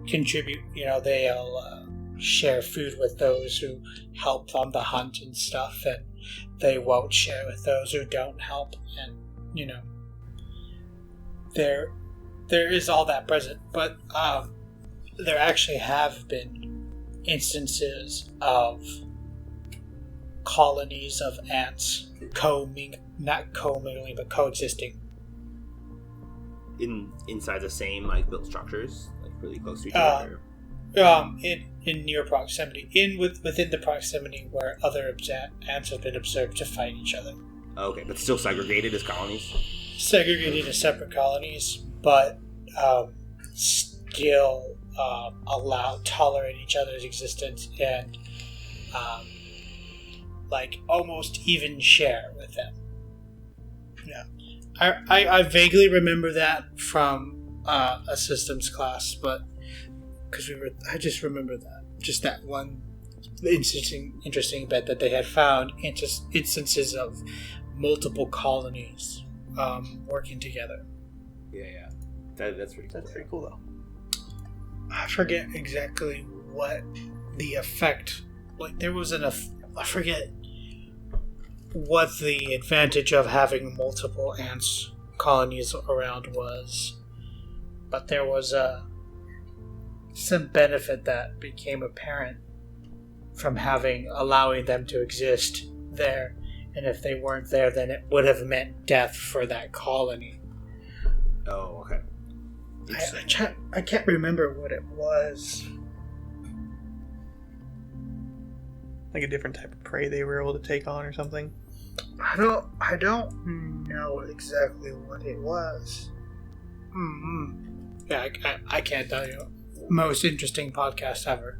contribute. You know, they'll share food with those who help on the hunt and stuff, and they won't share with those who don't help. And, you know, there is all that present, but there actually have been instances of colonies of ants not commingling, but coexisting inside the same like built structures, like really close to each other. In near proximity, within the proximity where other ants have been observed to fight each other. Okay, but still segregated as colonies. Segregated as separate colonies, but still tolerate each other's existence and like almost even share with them. Yeah, I vaguely remember that from a systems class, but because I just remember that one interesting bit that they had found instances of multiple colonies working together. Yeah. That's pretty cool. That's pretty cool, though. I forget exactly what the effect. Like, there was I forget what the advantage of having multiple ants colonies around was, but there was some benefit that became apparent from allowing them to exist there, and if they weren't there, then it would have meant death for that colony. Oh, okay. I can't remember what it was. Like a different type of prey they were able to take on or something? I don't know exactly what it was. Yeah, I can't tell you. Most interesting podcast ever.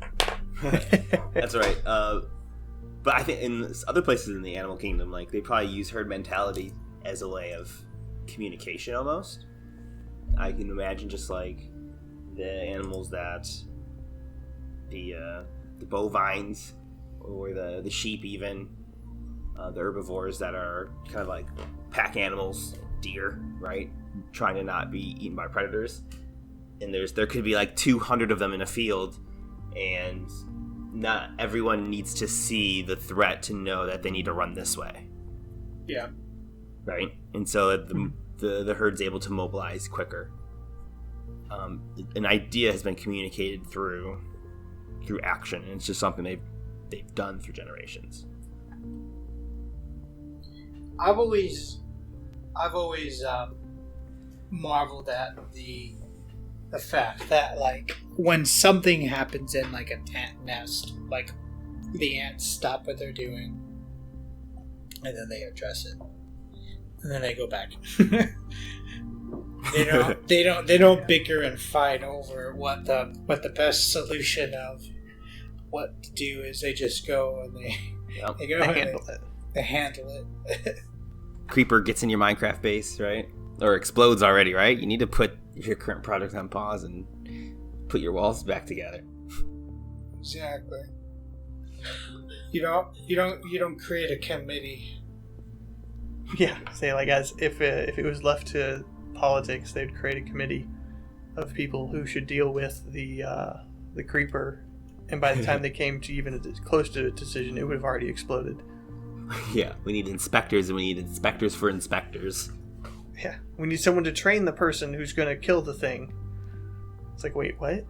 That's right. But I think in other places in the animal kingdom, like, they probably use herd mentality as a way of communication almost. I can imagine just like the animals that the bovines or the sheep, even the herbivores that are kind of like pack animals, deer, right, trying to not be eaten by predators. And there could be like 200 of them in a field, and not everyone needs to see the threat to know that they need to run this way. Yeah. Right? And so the herd's able to mobilize quicker. An idea has been communicated through action, and it's just something they've done through generations. I've always marveled at the fact that, like, when something happens in like an ant nest, like, the ants stop what they're doing and then they address it and then they go back. They don't bicker and fight over what the best solution of what to do is. They just go and they handle it. Creeper gets in your Minecraft base, right? Or explodes already, right? You need to put your current project on pause and put your walls back together. Exactly. You don't create a committee. Yeah, say like as if it was left to politics, they'd create a committee of people who should deal with the creeper, and by the time they came to even close to a decision, it would have already exploded. Yeah, we need inspectors, and we need inspectors for inspectors. Yeah, we need someone to train the person who's going to kill the thing. It's like, wait, what?